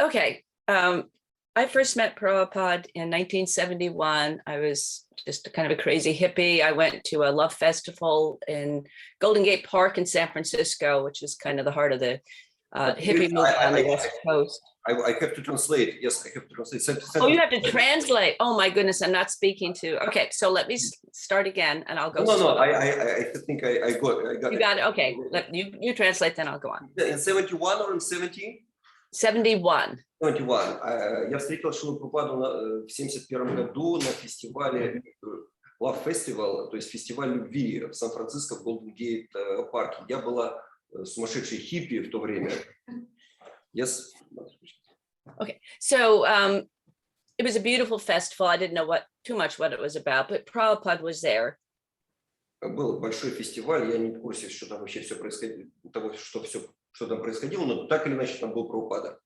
Okay. I first met Prabhupada in 1971. I was just kind of a crazy hippie. I went to a love festival in Golden Gate Park in San Francisco, which is kind of the heart of the hippie movement on the West Coast. I have to translate. Yes, I have to translate. Oh, you have to translate. Oh my goodness, I'm not speaking to. Okay, so let me start again, and I'll go. No. I think I got. You got it. Okay, you translate, then I'll go on. In 71 or in 70? 71. 71. Я встретил Шрилу Прабхупаду в 71 году на фестивале Love Festival, то есть фестиваль любви в Сан-Франциско в Golden Gate парке. Я была сумасшедшей хиппи в то время. Yes. Okay, so it was a beautiful festival. I didn't know too much what it was about, but Prabhupada was there. Был большой фестиваль, я не в курсе, что там вообще все происходило, того, что там происходило, но так или иначе там был Прабхупада.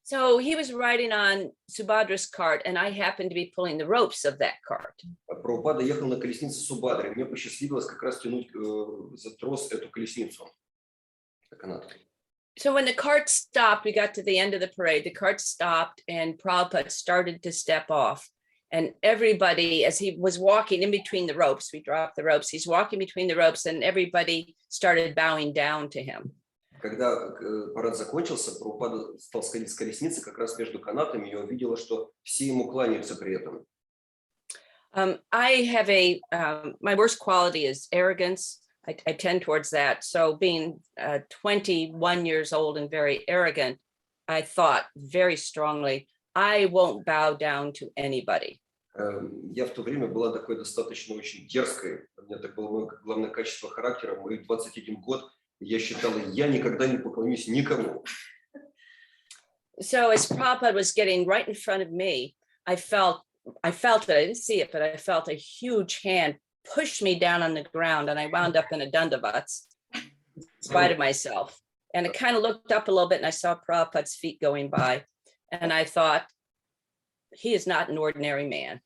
So he was riding on Subhadra's cart, and I happened to be pulling the ropes of that cart. Прабхупада ехал на колеснице Субадры. Мне посчастливилось как раз тянуть за трос эту колесницу. So when the cart stopped, we got to the end of the parade. The cart stopped, and Prabhupada started to step off. And everybody, as he was walking in between the ropes, we dropped the ropes. He's walking between the ropes, and everybody started bowing down to him. Когда парад закончился, Прабхупада стал сходить с колесницы как раз между канатами, и увидела, что все ему кланяются при этом. I have my worst quality is arrogance. I tend towards that. So being 21 years old and very arrogant, I thought very strongly, I won't bow down to anybody. Я в то время была такой достаточно очень дерзкой. У меня так было главное качество характера. Мои 21 год. Я считала, я никогда не поклонюсь никому. So as Prabhupada was getting right in front of me, I felt it. I didn't see it, but I felt a huge hand push me down on the ground, and I wound up in a dandavats in spite of myself. And I kind of looked up a little bit, and I saw Prabhupada's feet going by, and I thought, he is not an ordinary man.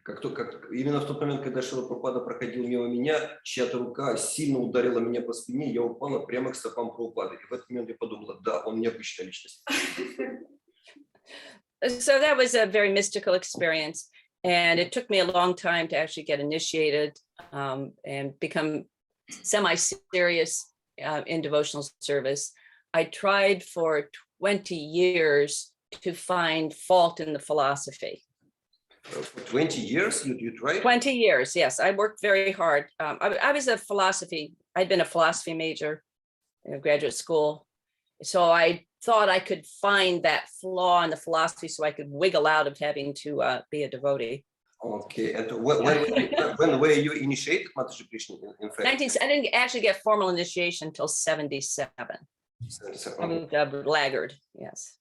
Именно в тот момент, когда Шрила Прабхупада проходил мимо меня, чья-то рука сильно ударила меня по спине, я упала прямо к стопам Прабхупады. И в этот момент я подумала, да, он необычная личность. So that was a very mystical experience, and it took me a long time to actually get initiated and become semi-serious in devotional service. I tried for 20 years to find fault in the philosophy. For 20 years you tried? 20 years, yes. I worked very hard. I was I'd been a philosophy major in graduate school. So I thought I could find that flaw in the philosophy so I could wiggle out of having to be a devotee. Okay, and when were you initiated, Mataji Prishni, in fact? I didn't actually get formal initiation until 77. I moved up laggard, yes.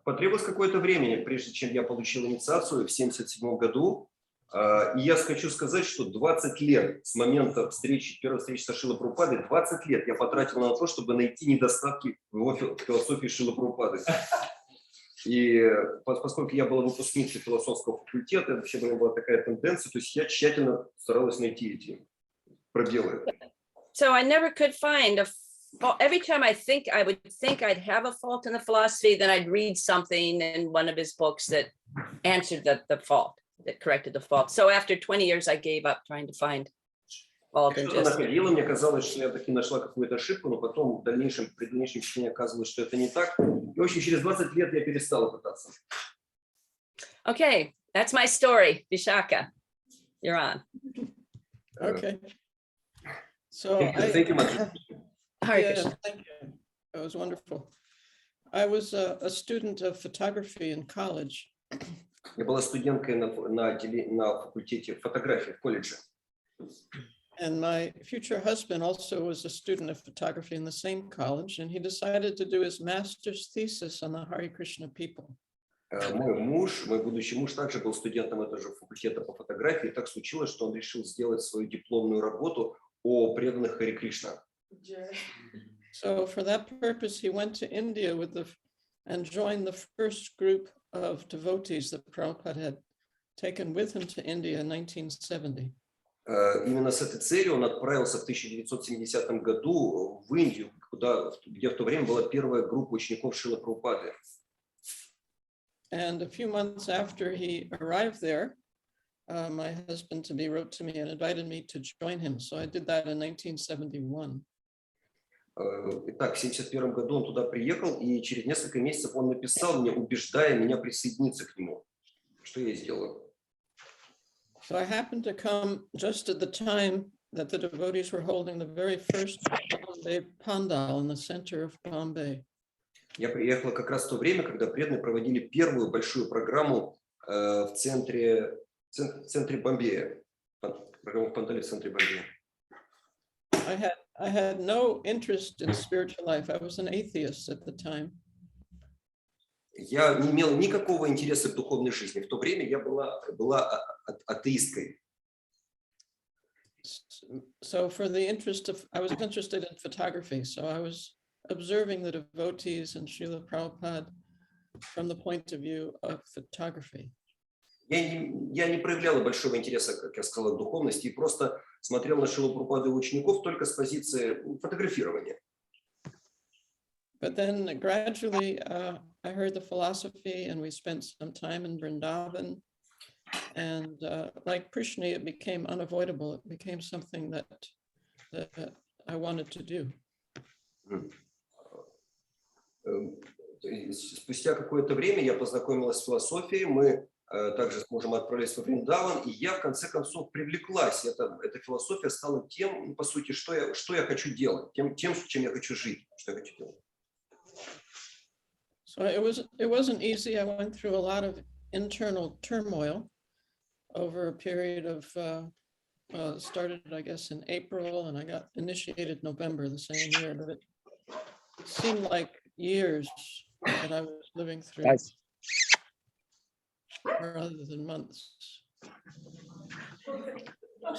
Потребовалось какое-то время, прежде чем я получил инициацию в 77 году. И я хочу сказать, что 20 лет с момента первой встречи со Шрилой Прабхупадой, 20 лет я потратил на то, чтобы найти недостатки в его философии Шрилы Прабхупады. И поскольку я была выпускницей философского факультета, вообще у меня была такая тенденция, то есть я тщательно старалась найти эти пробелы. So I never could find every time I would think I'd have a fault in the philosophy, then I'd read something in one of his books that answered the fault, that corrected the fault. So after 20 years, I gave up trying to find fault in just. Мне казалось, что я таки нашла какую-то ошибку, но потом при дальнейшем чтении оказывалось, что это не так. И, в общем, через 20 лет я перестала пытаться. Okay, that's my story, Vishakha. You're on. Okay. So thank you much. Yes, thank you. That was wonderful. I was a student of photography in college. Я была студенткой на факультете фотографии в колледже. And my future husband also was a student of photography in the same college, and he decided to do his master's thesis on the Hare Krishna people. Мой будущий муж также был студентом этого же факультета по фотографии. И так случилось, что он решил сделать свою дипломную работу о преданных Харе Кришна. So for that purpose, he went to India and joined the first group of devotees that Prabhupada had taken with him to India in 1970. Именно с этой целью он отправился в 1970 году в Индию, где в то время была первая группа учеников Шрилы Прабхупады. And a few months after he arrived there, my husband-to-be wrote to me and invited me to join him. So I did that in 1971. Итак, в 1971 году он туда приехал, и через несколько месяцев он написал мне, убеждая меня присоединиться к нему, что я и сделал. So I happened to come just at the time that the devotees were holding the very first Bombay Pandal in the center of Bombay. Я приехал как раз в то время, когда преданные проводили первую большую программу в центре Бомбея. Программу в Пандале в центре Бомбея. I had no interest in spiritual life. I was an atheist at the time. Я не имел никакого интереса к духовной жизни. В то время я была атеисткой. So for the interest of, I was interested in photography. So I was observing the devotees and Srila Prabhupada from the point of view of photography. Я не проявляла большого интереса, как я сказал, к духовности, и просто смотрел на Шрилу Прабхупаду и учеников только с позиции фотографирования. But then gradually I heard the philosophy and we spent some time in Vrindavan. And like Prishni, it became unavoidable. It became something that I wanted to do. Спустя какое-то время я познакомилась с философией, мы также с мужем отправились во Вриндаван, и я в конце концов привлеклась. Эта философия стала тем, по сути, что я хочу делать, тем, чем я хочу жить, что я хочу делать. So it wasn't easy. I went through a lot of internal turmoil over a period of, started, I guess, in April, and I got initiated November the same year, but it seemed like years that I was living through, rather than months.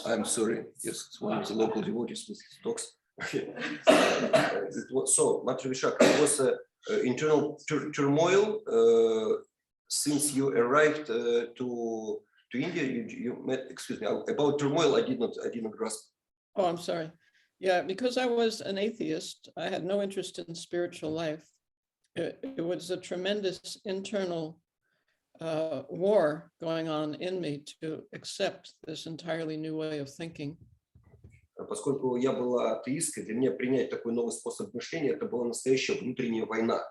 I'm sorry. Yes, it's one of the local devotees with his dogs. So, Matri Vishakha, it was internal turmoil since you arrived to India. You met. Excuse me. About turmoil, I did not grasp. Oh, I'm sorry. Yeah, because I was an atheist, I had no interest in spiritual life. It was a tremendous internal war going on in me to accept this entirely new way of thinking. Поскольку я была атеисткой, для меня принять такой новый способ мышления — это была настоящая внутренняя война.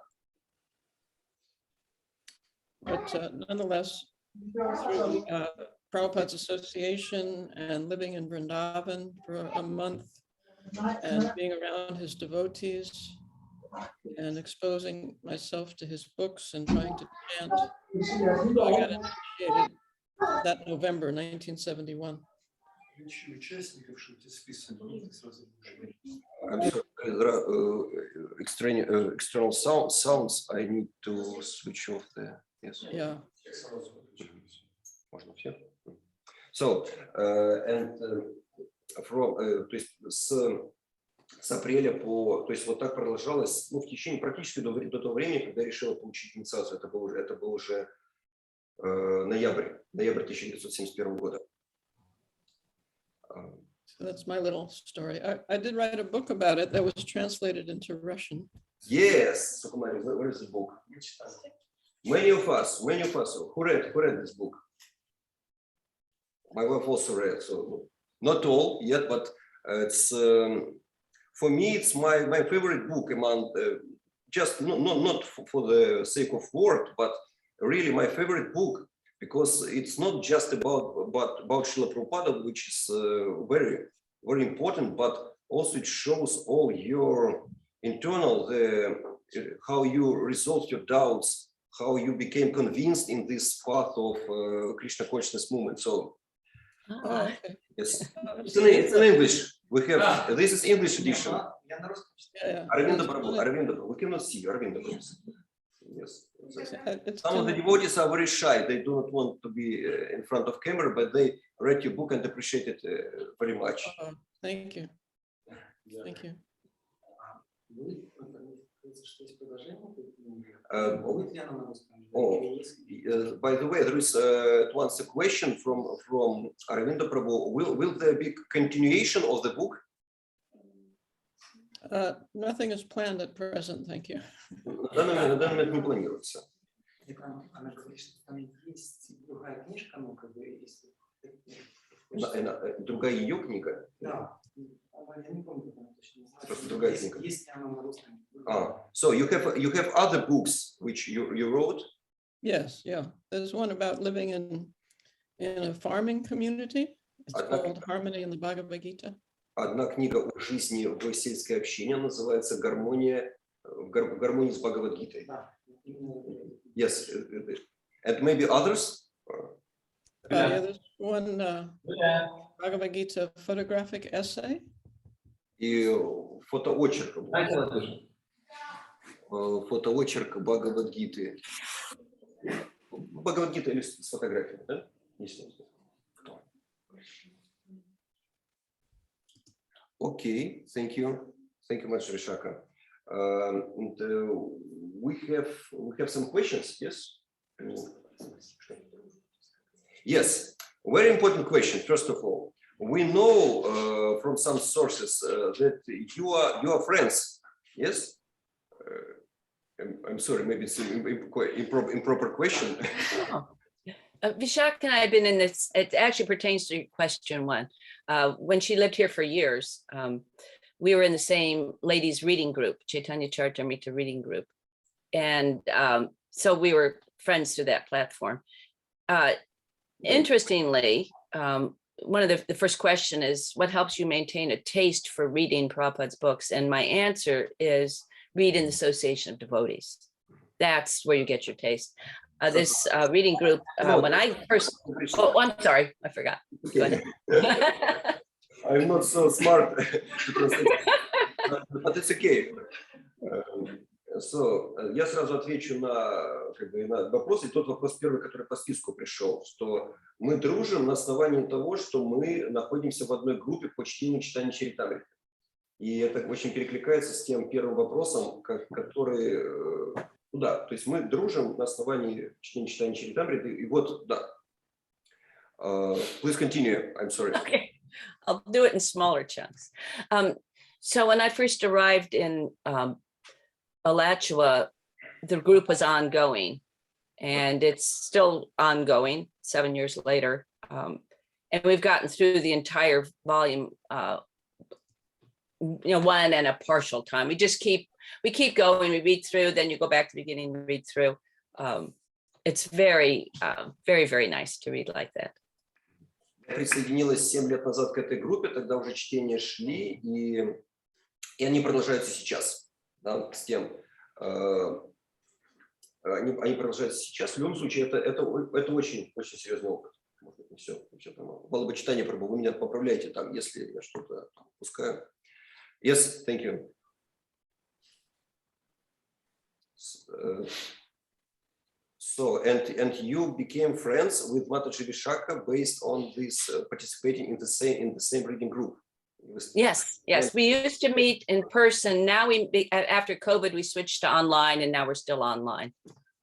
But nonetheless, through Prabhupada's association and living in Vrindavan for a month and being around his devotees and exposing myself to his books and trying to chant, I got initiated that November 1971. I'm sorry, there are external sounds. I need to switch off the. Yes. Yeah. Можно все? So, and from, то есть с апреля по, то есть вот так продолжалось, ну, в течение практически до того времени, когда я решила получить инициацию. Это был уже ноябрь 1971 года. So that's my little story. I did write a book about it that was translated into Russian. Yes, Sukumari, where is the book? Many of us who read this book. My wife also read, so not all yet, but it's for me it's my favorite book among just not for the sake of word, but really my favorite book, because it's not just about Srila Prabhupada, which is very, very important, but also it shows all your internal, how you resolved your doubts, how you became convinced in this path of Krishna consciousness movement. So, Okay. yes, it's in English. We have this is English edition. Yeah. Arvinda Prabhu, we cannot see Arvinda Prabhu. Yes. It's Some of the devotees are very shy. They do not want to be in front of camera, but they read your book and appreciate it very much. Thank you. Thank you. Oh, by the way, there is once a question from Aravinda Prabhu. Will there be continuation of the book? Nothing is planned at present, thank you. На данный момент не планируется. Она говорит, что там есть другая книжка, ну, как бы, если... Другая ее книга? Да, я не помню, как она точно называется. Просто другая книга. Есть она на русском. So you have other books which you wrote? Yes, yeah. There's one about living in a farming community. It's called Harmony in the Bhagavad Gita. Одна книга о жизни в сельской общине называется «Гармония в гармонии с Бхагавад-гитой». Yes, and maybe others? Yeah, there's one Bhagavad Gita photographic essay. И фотоочерк Бхагавад-гиты. Бхагавад-гита или с фотографиями, да? Okay, thank you much, Vishakha. And we have some questions, yes? Yes, very important question. First of all, we know from some sources that you are friends, yes? I'm sorry, maybe it's an improper question. Vishakha and I have been in this, it actually pertains to question one. When she lived here for years, we were in the same ladies reading group, Chaitanya Charitamrita reading group. And so we were friends through that platform. Interestingly, one of the first question is, what helps you maintain a taste for reading Prabhupada's books? And my answer is read in the association of devotees. That's where you get your taste. This reading group, when I first, oh, I'm sorry, I forgot. Go ahead. I'm not so smart, but it's okay. So, я сразу отвечу на вопрос, и тот вопрос первый, который по списку пришел, что мы дружим на основании того, что мы находимся в одной группе по чтению читания Чаритамриты. И это очень перекликается с тем первым вопросом, который, да, то есть мы дружим на основании чтения Чаритамриты, и вот, да. Please continue, I'm sorry. Okay, I'll do it in smaller chunks. So when I first arrived in Alachua, the group was ongoing, and it's still ongoing 7 years later. And we've gotten through the entire volume, one and a partial time. We keep going, we read through, then you go back to the beginning, read through. It's very, very, very nice to read like that. Я присоединилась 7 лет назад к этой группе, тогда уже чтения шли, и они продолжаются сейчас. Да, с тем, они продолжаются сейчас. В любом случае, это очень, очень серьезный опыт. Может быть, не все. Было бы читание Прабху, вы меня поправляете там, если я что-то упускаю. Yes, thank you. So, and you became friends with Mataji Vishakha based on this participating in the same reading group. Yes, we used to meet in person. Now after COVID, we switched to online, and now we're still online.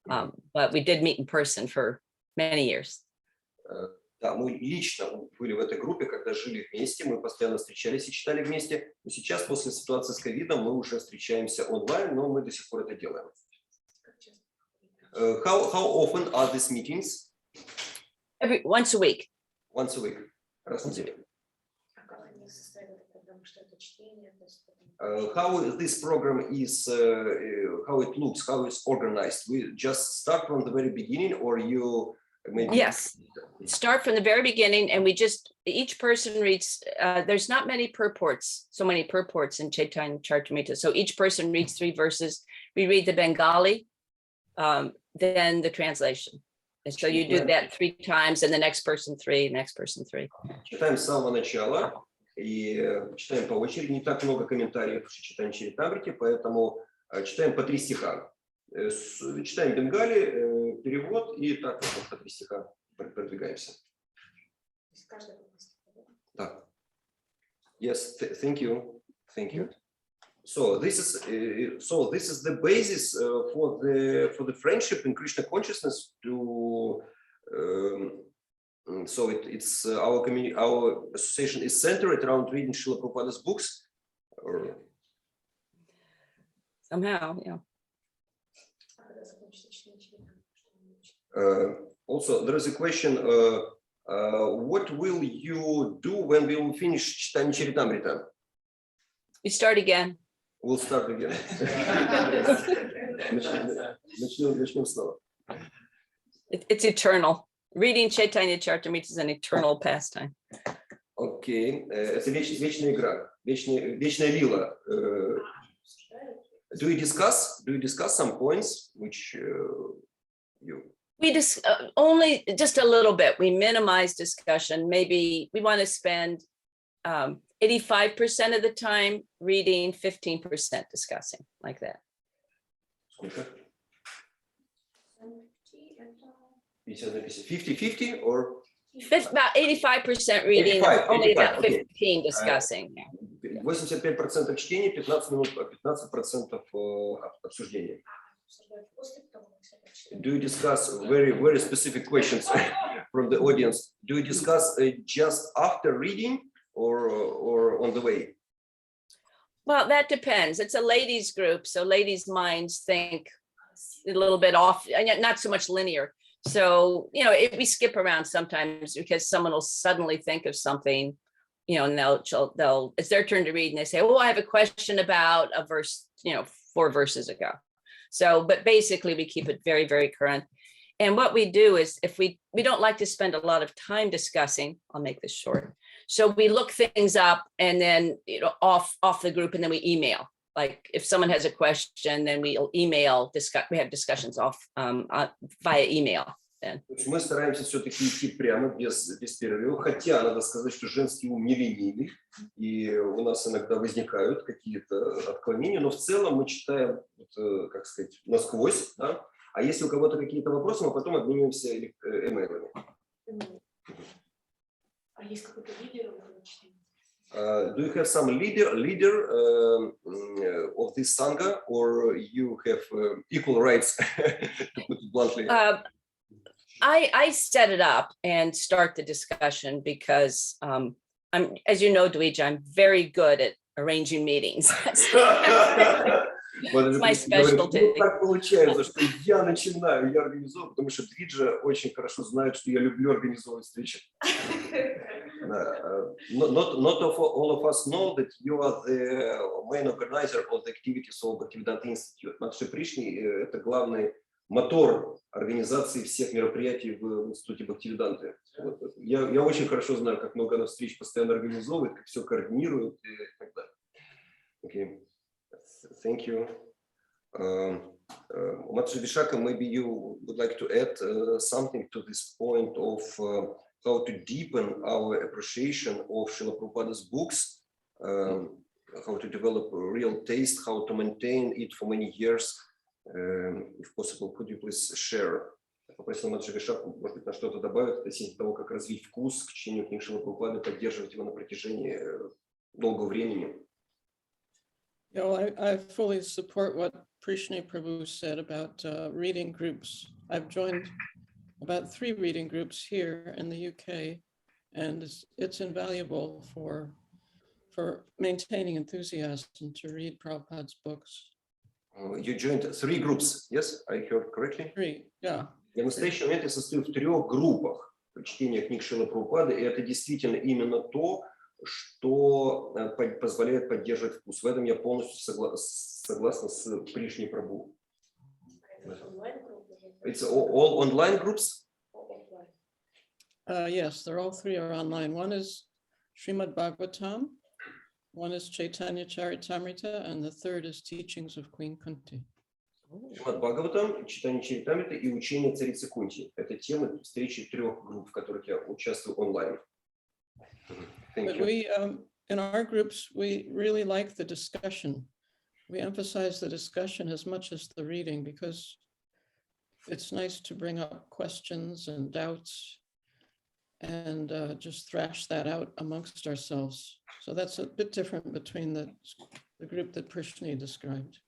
But we did meet in person for many years. Да, мы лично были в этой группе, когда жили вместе, мы постоянно встречались и читали вместе. Но сейчас, после ситуации с ковидом, мы уже встречаемся онлайн, но мы до сих пор это делаем. How often are these meetings? Once a week. Once a week. Раз в неделю. How this program is, how it looks, how it's organized? We just start from the very beginning, or you maybe? Yes, start from the very beginning, and each person reads. There's not many purports, so many purports in Chaitanya Charitamrita. So each person reads 3 verses. We read the Bengali, then the translation. And so you do that 3 times, and the next person 3, next person 3. Читаем с самого начала. И читаем по очереди, не так много комментариев в читании Чаритамрити, поэтому читаем по 3 стиха. Читаем Бенгали, перевод, и так вот по 3 стиха продвигаемся. Да. Yes, thank you. So this is the basis for the friendship in Krishna consciousness. It's our community, our association is centered around reading Srila Prabhupada's books. Somehow, yeah. Also, there is a question. What will you do when we will finish Chaitanya Charitamrita? We start again. We'll start again. Начнем снова. It's eternal. Reading Chaitanya Charitamrita is an eternal pastime. Окей. Это вечная игра, вечная лила. Do you discuss some points which you? We only just a little bit. We minimize discussion. Maybe we want to spend 85% of the time reading, 15% discussing, like that. Сколько? 50-50 or? About 85% reading, 85, only 85, about 15 discussing. 85% чтения, 15% обсуждения. Do you discuss very specific questions from the audience? Do you discuss just after reading or on the way? Well, that depends. It's a ladies group, so ladies' minds think a little bit off, and not so much linear. So, we skip around sometimes because someone will suddenly think of something, and they'll it's their turn to read, and they say, "Oh, I have a question about a verse, 4 verses ago." So, but basically we keep it very, very current. And what we do is, if we don't like to spend a lot of time discussing, I'll make this short. So we look things up and then, off the group, and then we email. Like if someone has a question, then we'll email, we have discussions via email. Then. Мы стараемся все-таки идти прямо, без перерыва, хотя надо сказать, что женский ум не ленивый, и у нас иногда возникают какие-то отклонения, но в целом мы читаем, как сказать, насквозь, да? А если у кого-то какие-то вопросы, мы потом обмениваемся эмейлами. А есть какой-то лидер в чтении? Do you have some leader of this sangha, or you have equal rights, to put it bluntly? I set it up and start the discussion because I'm, as you know, Dweja, I'm very good at arranging meetings. It's my specialty. Так получается, что я начинаю, я организовываю, потому что Двиджа очень хорошо знает, что я люблю организовывать встречи. Not all of us know that you are the main organizer of the activities of Bhaktivedanta Institute. Матаджи Пришни – это главный мотор организации всех мероприятий в Институте Бхактивиданты. Я очень хорошо знаю, как много она встреч постоянно организовывает, как все координирует и так далее. Okay. Thank you. Matаджи Vishakha, maybe you would like to add something to this point of how to deepen our appreciation of Srila Prabhupada's books, how to develop a real taste, how to maintain it for many years. If possible, could you please share? Попросил Матаджи Вишакху, может быть, на что-то добавить относительно того, как развить вкус к чтению книг Шрилы Прабхупады, поддерживать его на протяжении долгого времени. I fully support what Prishni Prabhu said about reading groups. I've joined about 3 reading groups here in the UK, and it's invaluable for maintaining enthusiasm to read Prabhupada's books. You joined 3 groups, yes? I heard correctly? 3, yeah. Я в настоящий момент я состою в 3 группах чтения книг Шрилы Прабхупады, и это действительно именно то, что позволяет поддерживать вкус. В этом я полностью согласна с Пришни Прабху. It's all online groups? Yes, they're all 3 are online. One is Srimad Bhagavatam, one is Chaitanya Charitamrita, and the third is Teachings of Queen Kunti. Шримад Бхагаватам, Читание Чаритамриты и учение царицы Кунти. Это темы встречи 3 групп, в которых я участвую онлайн. But we, in our groups, we really like the discussion. We emphasize the discussion as much as the reading because it's nice to bring up questions and doubts and just thrash that out amongst ourselves. So that's a bit different between the the group that Prishni described.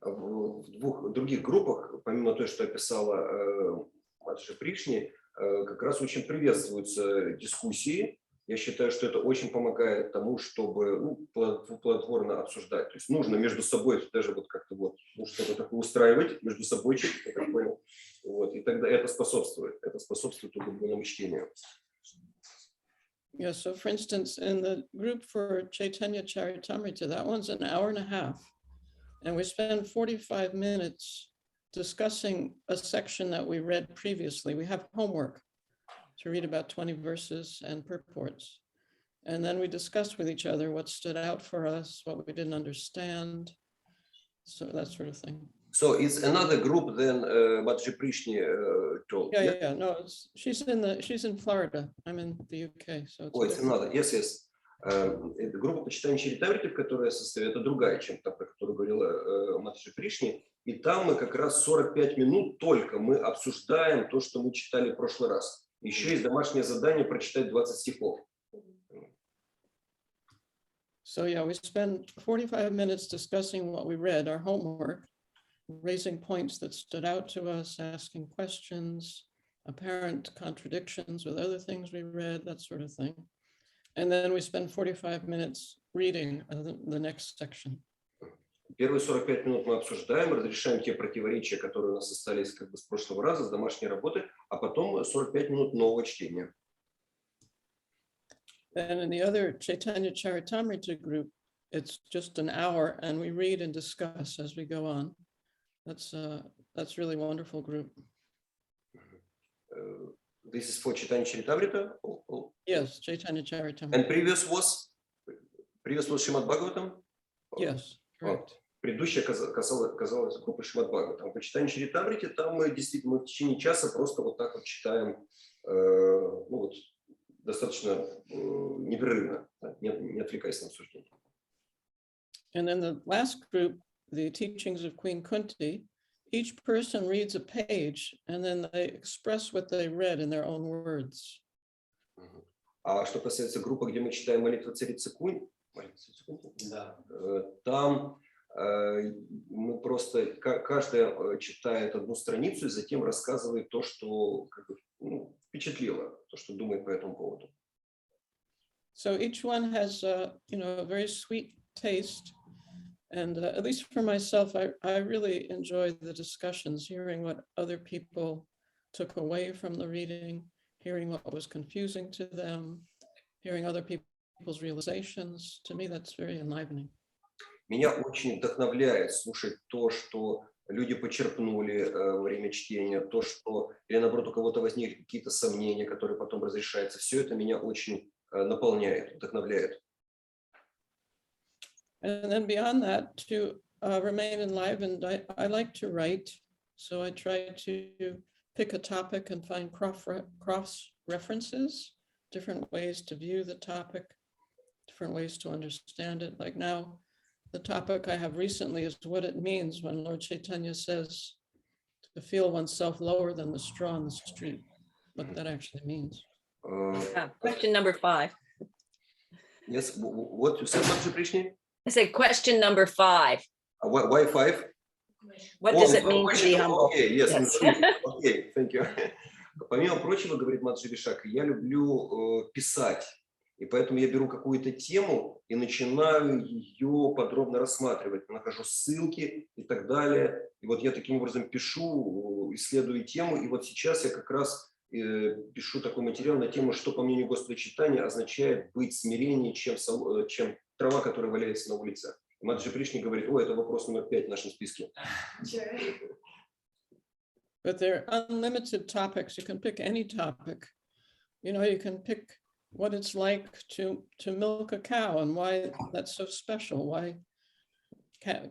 В двух других группах, помимо той, что описала матаджи Пришни, как раз очень приветствуются дискуссии. Я считаю, что это очень помогает тому, чтобы плодотворно обсуждать. То есть нужно между собой даже вот как-то вот что-то такое устраивать между собой, я так понял. Вот, и тогда это способствует углубленному чтению. Yeah, so for instance, in the group for Chaitanya Charitamrita, that one's an hour and a half. And we spend 45 minutes discussing a section that we read previously. We have homework to read about 20 verses and purports. And then we discuss with each other what stood out for us, what we didn't understand, so that sort of thing. So it's another group than Matji Prishni told. Yeah. No, she's in Florida. I'm in the UK, so It's another. Yes. Это группа почитания Чаритамрити, в которой я состою, это другая, чем та, про которую говорила Матаджи Пришни. И там мы как раз 45 минут только мы обсуждаем то, что мы читали в прошлый раз. Еще есть домашнее задание прочитать 20 стихов. So yeah, we spend 45 minutes discussing what we read, our homework, raising points that stood out to us, asking questions, apparent contradictions with other things we read, that sort of thing. And then we spend 45 minutes reading the next section. Первые 45 минут мы обсуждаем, разрешаем те противоречия, которые у нас остались как бы с прошлого раза, с домашней работы, а потом 45 минут нового чтения. And in the other Chaitanya Charitamrita group, it's just an hour and we read and discuss as we go on. That's really wonderful group. This is for Chaitanya Charitamrita? Yes, Chaitanya Charitamrita. And previous was Шримад Бхагаватам? Yes, correct. Предыдущая казалась группа Шримад Бхагаватам. По читанию Чаритамрити там мы действительно в течение часа просто вот так вот читаем, достаточно непрерывно, не отвлекаясь на обсуждение. And then the last group, the teachings of Queen Kunti, each person reads a page and then they express what they read in their own words. А что касается группы, где мы читаем молитву царицы Кунь, там мы просто, каждая читает одну страницу и затем рассказывает то, что впечатлило, то, что думает по этому поводу. So each one has a very sweet taste. And at least for myself, I really enjoy the discussions, hearing what other people took away from the reading, hearing what was confusing to them, hearing other people's realizations. To me, that's very enlivening. Меня очень вдохновляет слушать то, что люди почерпнули во время чтения, то, что, или наоборот, у кого-то возникли какие-то сомнения, которые потом разрешаются. Все это меня очень наполняет, вдохновляет. And then beyond that, to remain enlivened, I like to write. So I try to pick a topic and find cross references, different ways to view the topic, different ways to understand it. Like now, the topic I have recently is what it means when Lord Chaitanya says to feel oneself lower than the straw in the street, what that actually means. Question number 5. Yes, what you said, Matji Prishni? I said question number 5. Why 5? What does it mean to be humble? Okay, yes. Yes. Okay, thank you. Помимо прочего, говорит матаджи Вишакхой, я люблю писать. И поэтому я беру какую-то тему и начинаю ее подробно рассматривать. Нахожу ссылки и так далее. И вот я таким образом пишу, исследую тему. И вот сейчас я как раз пишу такой материал на тему, что, по мнению Господа Чайтаньи, означает быть смиреннее, чем трава, которая валяется на улице. И матаджи Пришни говорит: это вопрос номер 5 в нашем списке. But there are unlimited topics. You can pick any topic. You can pick what it's like to milk a cow and why that's so special, why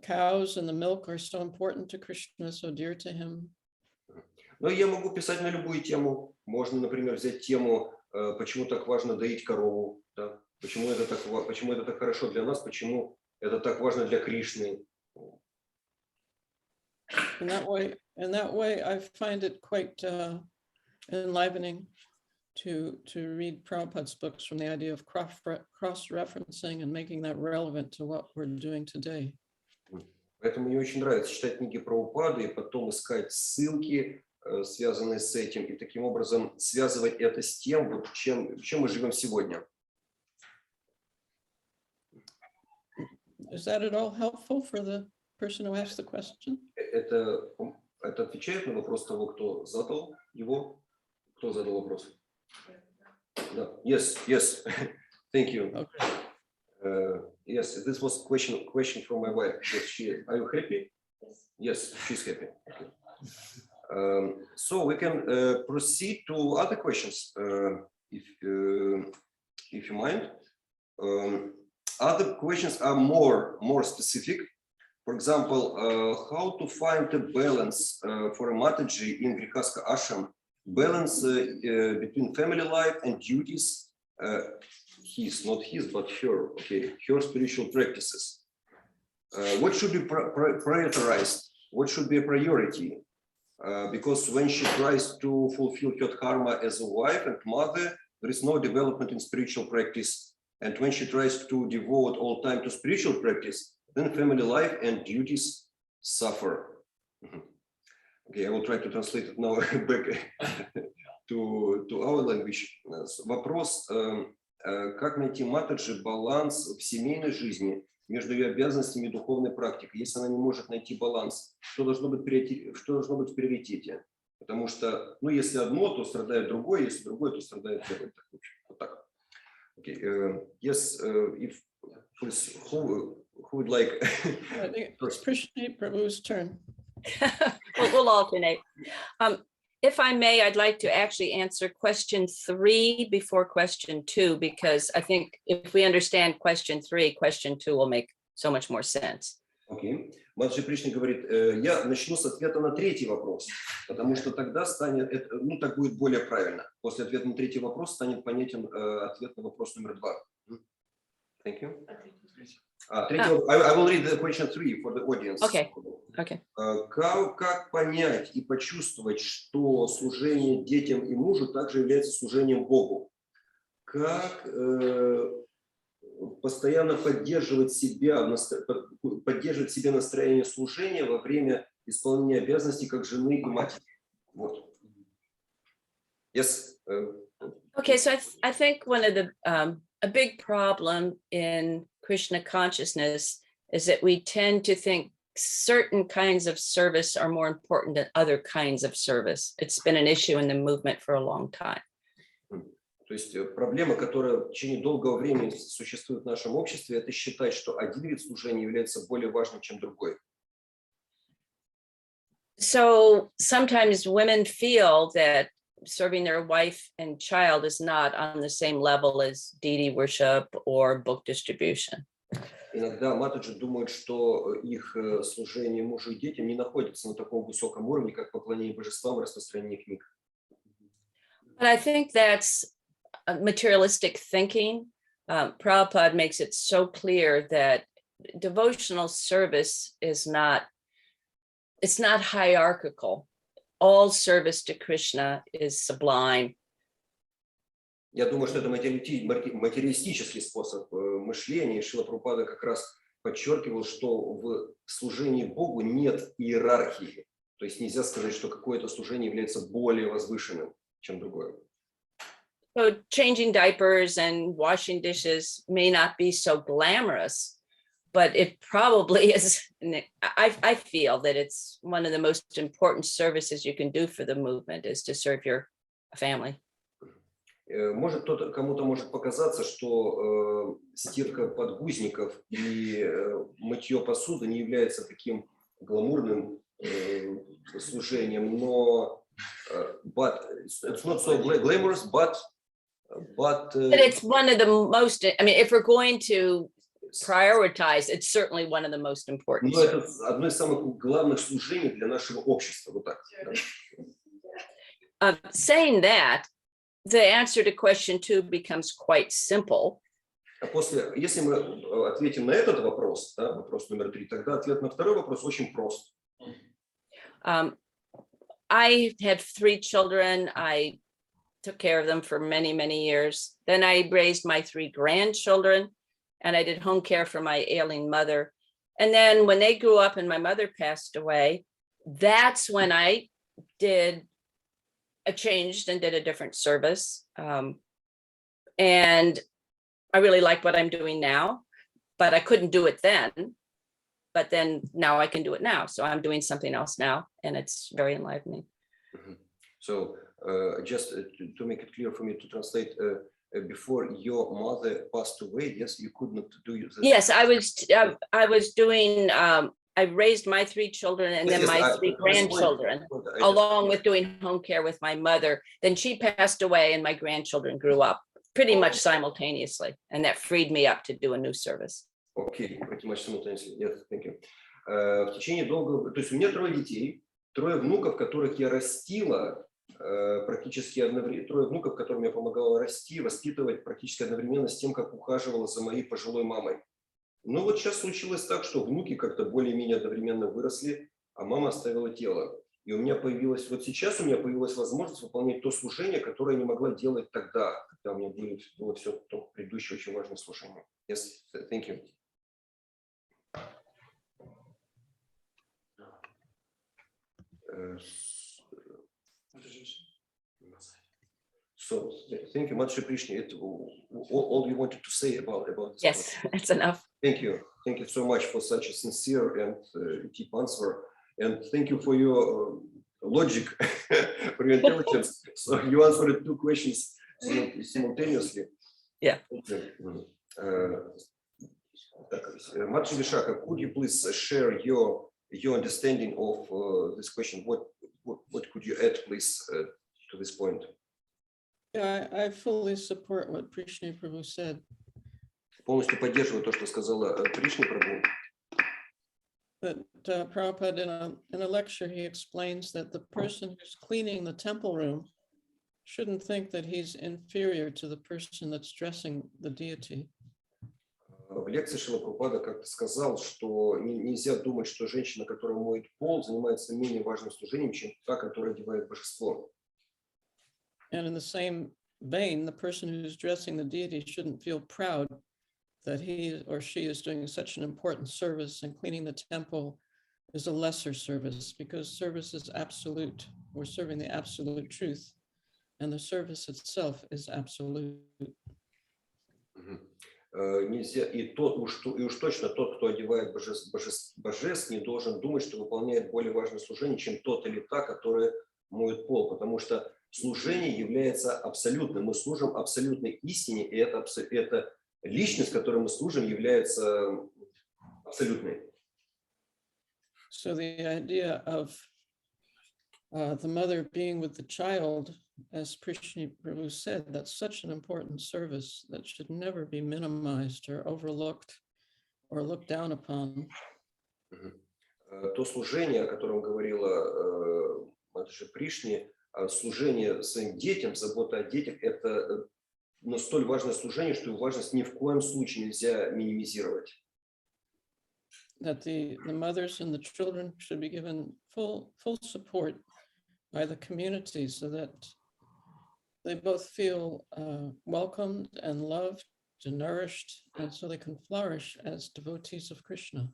cows and the milk are so important to Krishna, so dear to him. Но я могу писать на любую тему. Можно, например, взять тему, почему так важно доить корову, да? Почему это так хорошо для нас, почему это так важно для Кришны. In that way, I find it quite enlivening. to read Prabhupada's books from the idea of cross-referencing and making that relevant to what we're doing today. Поэтому мне очень нравится читать книги Прабхупады и потом искать ссылки, связанные с этим, и таким образом связывать это с тем, вот, чем мы живем сегодня. Is that at all helpful for the person who asked the question? Это отвечает на вопрос того, кто задал его? Кто задал вопрос? Да. Yes. Thank you. Okay. Yes, this was question from my wife. Yes, are you happy? Yes, she's happy. Okay. So we can proceed to other questions, if you mind. Other questions are more specific. For example, how to find a balance for a matadji in Grihastha ashram, balance between family life and duties, not his, but her, okay, her spiritual practices. What should be prioritized? What should be a priority? Because when she tries to fulfill her karma as a wife and mother, there is no development in spiritual practice. And when she tries to devote all time to spiritual practice, then family life and duties suffer. Okay, I will try to translate it now back to our language. Вопрос, как найти матаджи баланс в семейной жизни между ее обязанностями и духовной практикой, если она не может найти баланс, что должно быть в приоритете? Потому что, если одно, то страдает другое, если другое, то страдает первое. Вот так. Okay, yes, if who would like? I think it's Prishni Prabhu's turn. We'll alternate. If I may, I'd like to actually answer question 3 before question 2, because I think if we understand question 3, question 2 will make so much more sense. Окей. Матаджи Пришни говорит, я начну с ответа на 3-й вопрос, потому что тогда станет, так будет более правильно. После ответа на 3-й вопрос станет понятен ответ на вопрос номер 2. Thank you. I will read the question 3 for the audience. Okay. Как понять и почувствовать, что служение детям и мужу также является служением Богу? Как постоянно поддерживать в себе настроение служения во время исполнения обязанностей как жены и матери? Вот. Yes. Okay, so I think one of the a big problem in Krishna consciousness is that we tend to think certain kinds of service are more important than other kinds of service. It's been an issue in the movement for a long time. То есть проблема, которая в течение долгого времени существует в нашем обществе, это считать, что один вид служения является более важным, чем другой. So sometimes women feel that serving their wife and child is not on the same level as deity worship or book distribution. Иногда матаджи думают, что их служение мужу и детям не находится на таком высоком уровне, как поклонение божествам и распространение книг. But I think that's materialistic thinking. Prabhupada makes it so clear that devotional service is not, it's not hierarchical. All service to Krishna is sublime. Я думаю, что это материалистический способ мышления. Шрила Прабхупада как раз подчеркивал, что в служении Богу нет иерархии. То есть нельзя сказать, что какое-то служение является более возвышенным, чем другое. So changing diapers and washing dishes may not be so glamorous, but it probably is. I feel that it's one of the most important services you can do for the movement is to serve your family. Может, кому-то может показаться, что стирка подгузников и мытье посуды не является таким гламурным служением, но but it's not so glamorous, but it's one of the most, I mean, if we're going to prioritize, it's certainly one of the most important. Но это одно из самых главных служений для нашего общества. Вот так. Saying that, the answer to question 2 becomes quite simple. Если мы ответим на этот вопрос, да, вопрос номер 3, тогда ответ на второй вопрос очень прост. I have 3 children. I took care of them for many, many years. Then I raised my 3 grandchildren, and I did home care for my ailing mother. And then when they grew up and my mother passed away, that's when I changed and did a different service. And I really like what I'm doing now, but I couldn't do it then. But then now I can do it now. So I'm doing something else now, and it's very enlivening. So just to make it clear for me to translate, before your mother passed away, yes, you could not do this. Yes, I was doing, I raised my 3 children and then my 3 grandchildren, along with doing home care with my mother. Then she passed away and my grandchildren grew up pretty much simultaneously. And that freed me up to do a new service. Окей, pretty much simultaneously. Yes, thank you. В течение долгого, то есть у меня 3 детей, 3 внуков, которых я растила практически одновременно, 3 внуков, которым я помогала расти, воспитывать практически одновременно с тем, как ухаживала за моей пожилой мамой. Но вот сейчас случилось так, что внуки как-то более-менее одновременно выросли, а мама оставила тело. И у меня появилась, вот сейчас у меня появилась возможность выполнять то служение, которое я не могла делать тогда, когда у меня было все то предыдущее очень важное служение. Yes, thank you. So, thank you, Matri Prishni. All you wanted to say about this. Yes, that's enough. Thank you. Thank you so much for such a sincere and deep answer. And thank you for your logic, for your intelligence. So you answered 2 questions simultaneously. Yeah. Matri Vishakha, could you please share your understanding of this question? What could you add, please, to this point? Yeah, I fully support what Prishni Prabhu said. Полностью поддерживаю то, что сказала Пришни Прабху. That Prabhupada in a lecture, he explains that the person who's cleaning the temple room shouldn't think that he's inferior to the person that's dressing the deity. В лекции Шрила Прабхупада как-то сказал, что нельзя думать, что женщина, которая моет пол, занимается менее важным служением, чем та, которая одевает божество. And in the same vein, the person who's dressing the deity shouldn't feel proud that he or she is doing such an important service, and cleaning the temple is a lesser service, because service is absolute. We're serving the absolute truth, and the service itself is absolute. Нельзя, и уж точно тот, кто одевает божеств, не должен думать, что выполняет более важное служение, чем тот или та, которая моет пол, потому что служение является абсолютным. Мы служим абсолютной истине, и это личность, которой мы служим, является абсолютной. So the idea of the mother being with the child, as Prishni Prabhu said, that's such an important service that should never be minimized or overlooked or looked down upon. То служение, о котором говорила матаджи Пришни, служение своим детям, забота о детях, это столь важное служение, что его важность ни в коем случае нельзя минимизировать. That the mothers and the children should be given full support by the community, so that they both feel welcomed and loved and nourished, and so they can flourish as devotees of Krishna.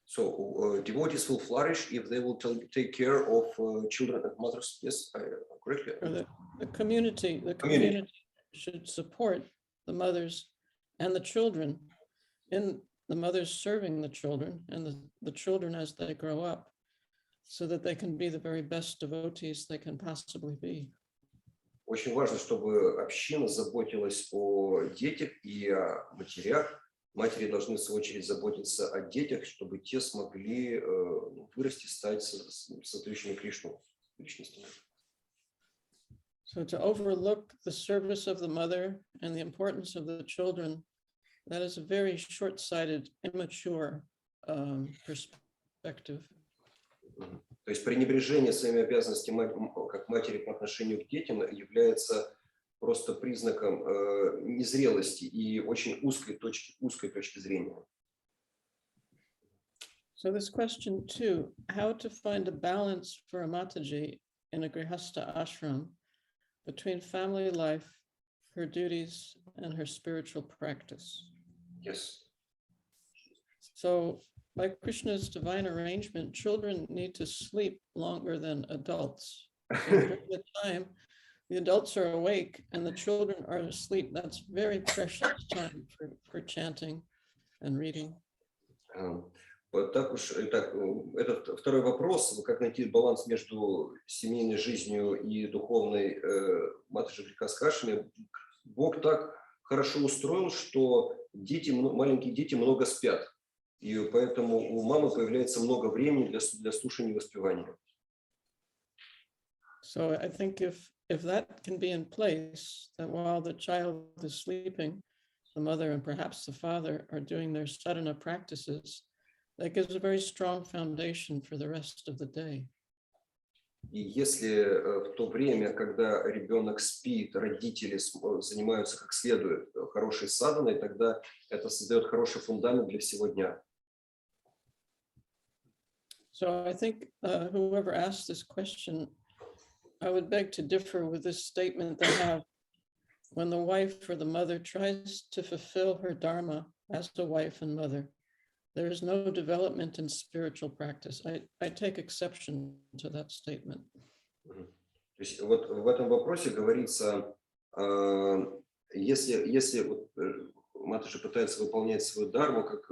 So devotees will flourish if they will take care of children and mothers. Yes, correctly. The community should support the mothers and the children, in the mothers serving the children and the children as they grow up, so that they can be the very best devotees they can possibly be. Очень важно, чтобы община заботилась о детях и о матерях. Матери должны, в свою очередь, заботиться о детях, чтобы те смогли вырасти, стать создающими Кришну личностями. So to overlook the service of the mother and the importance of the children, that is a very short-sighted, immature perspective. То есть пренебрежение своими обязанностями как матери по отношению к детям является просто признаком незрелости и очень узкой точки зрения. So this question too, how to find a balance for a mataji in a grihastha ashram between family life, her duties, and her spiritual practice. Yes. So by Krishna's divine arrangement, children need to sleep longer than adults. So during the time the adults are awake and the children are asleep, that's very precious time for chanting and reading. Вот так уж, так, этот второй вопрос, как найти баланс между семейной жизнью и духовной матаджи Прикаскашами. Бог так хорошо устроил, что дети, маленькие дети много спят. И поэтому у мамы появляется много времени для слушания и воспевания. So I think if that can be in place, that while the child is sleeping, the mother and perhaps the father are doing their sadhana practices, that gives a very strong foundation for the rest of the day. И если в то время, когда ребенок спит, родители занимаются как следует хорошей садханой, тогда это создает хороший фундамент для всего дня. So I think whoever asked this question, I would beg to differ with this statement they have. When the wife or the mother tries to fulfill her dharma as a wife and mother, there is no development in spiritual practice. I take exception to that statement. То есть вот в этом вопросе говорится, если матаджи пытается выполнять свою дарму как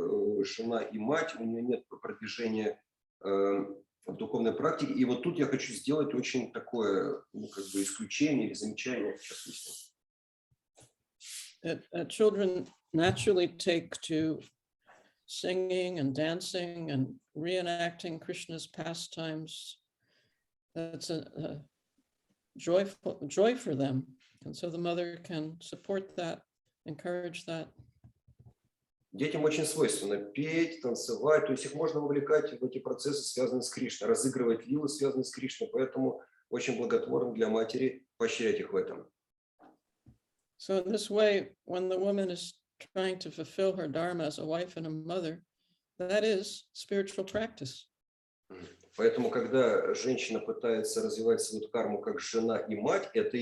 жена и мать, у нее нет продвижения в духовной практике. И вот тут я хочу сделать очень такое, как бы исключение или замечание в частности. Children naturally take to singing and dancing and reenacting Krishna's pastimes. That's a joy for them. And so the mother can support that, encourage that. Детям очень свойственно петь, танцевать, то есть их можно вовлекать в эти процессы, связанные с Кришной, разыгрывать лилы, связанные с Кришной, поэтому очень благотворно для матери поощрять их в этом. So in this way, when the woman is trying to fulfill her dharma as a wife and a mother, that is spiritual practice. Поэтому, когда женщина пытается развивать свою карму как жена и мать, это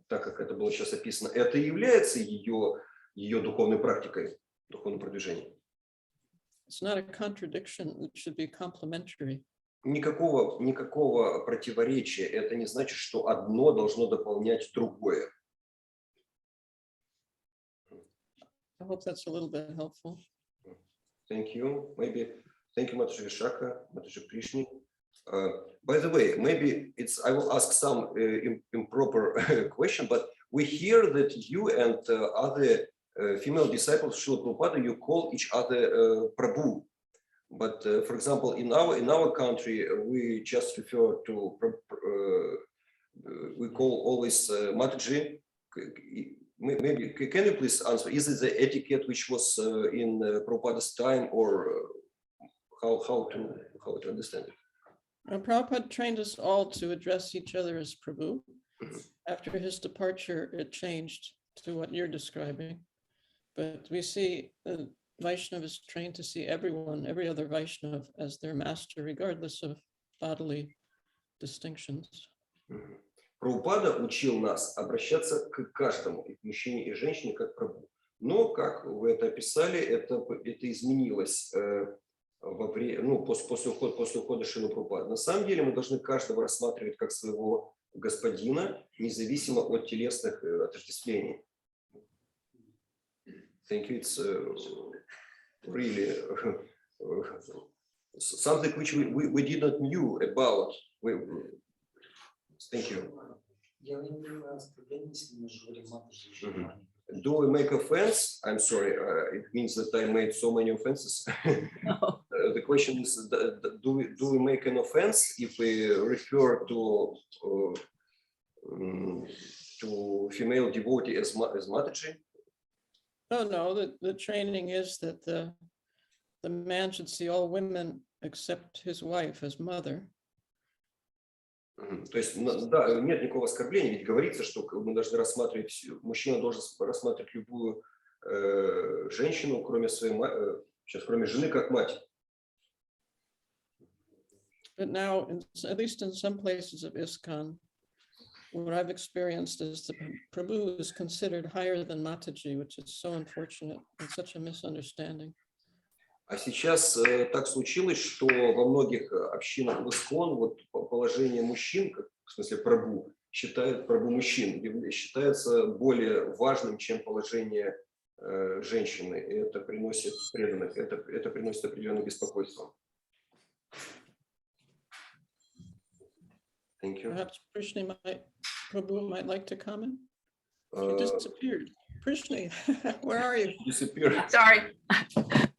так как это было сейчас описано, это и является ее духовной практикой, духовным продвижением. It's not a contradiction, it should be complementary. Никакого противоречия. Это не значит, что одно должно дополнять другое. I hope that's a little bit helpful. Thank you. Thank you, Matаджи Vishakha, Matаджи Prishni. By the way, maybe I will ask some improper question, but we hear that you and other female disciples of Šrila Prabhupada, you call each other Prabhu. But for example, in our country, we just refer to, we call always Mataji. Maybe can you please answer? Is it the etiquette which was in Prabhupada's time, or how to understand it? Prabhupada trained us all to address each other as Prabhu. After his departure, it changed to what you're describing. But we see the Vaishnava is trained to see everyone, every other Vaishnava, as their master, regardless of bodily distinctions. Прабхупада учил нас обращаться к каждому, и к мужчине и женщине, как Прабху. Но, как вы это описали, это изменилось после ухода Шрилы Прабхупады. На самом деле мы должны каждого рассматривать как своего господина, независимо от телесных отождествлений. Thank you. It's really something which we did not knew about. Thank you. Do we make offense? I'm sorry. It means that I made so many offenses. No. The question is, do we make an offense if we refer to female devotee as Mataji? No. The training is that the man should see all women except his wife as mother. То есть, да, нет никакого оскорбления, ведь говорится, что мы должны рассматривать, мужчина должен рассматривать любую женщину, кроме жены, как мать. But now, at least in some places of ISKCON, what I've experienced is the Prabhu is considered higher than Mataji, which is so unfortunate and such a misunderstanding. А сейчас так случилось, что во многих общинах в ИСККОН вот положение мужчин, в смысле прабху, считают прабху мужчин, считается более важным, чем положение женщины. И это приносит преданных, это приносит определенное беспокойство. Thank you. Perhaps Prabhu might like to comment. She disappeared. Prishni, where are you? Disappeared. Sorry,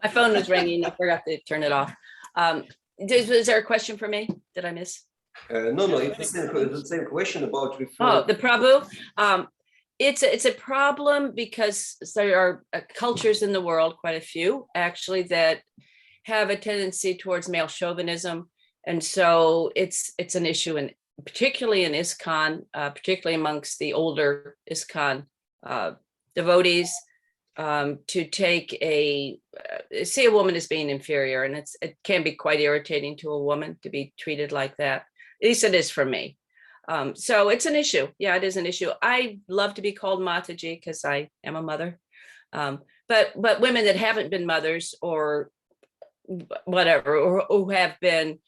my phone was ringing. I forgot to turn it off. Is there a question for me? Did I miss? No, it's the same question about Oh, the Prabhu. It's a problem because there are cultures in the world, quite a few actually, that have a tendency towards male chauvinism, and so it's an issue, and particularly in ISKCON, particularly amongst the older ISKCON devotees, to see a woman as being inferior, and it can be quite irritating to a woman to be treated like that. At least it is for me. So it's an issue. Yeah, it is an issue. I love to be called Mataji because I am a mother. But women that haven't been mothers or whatever, or who have been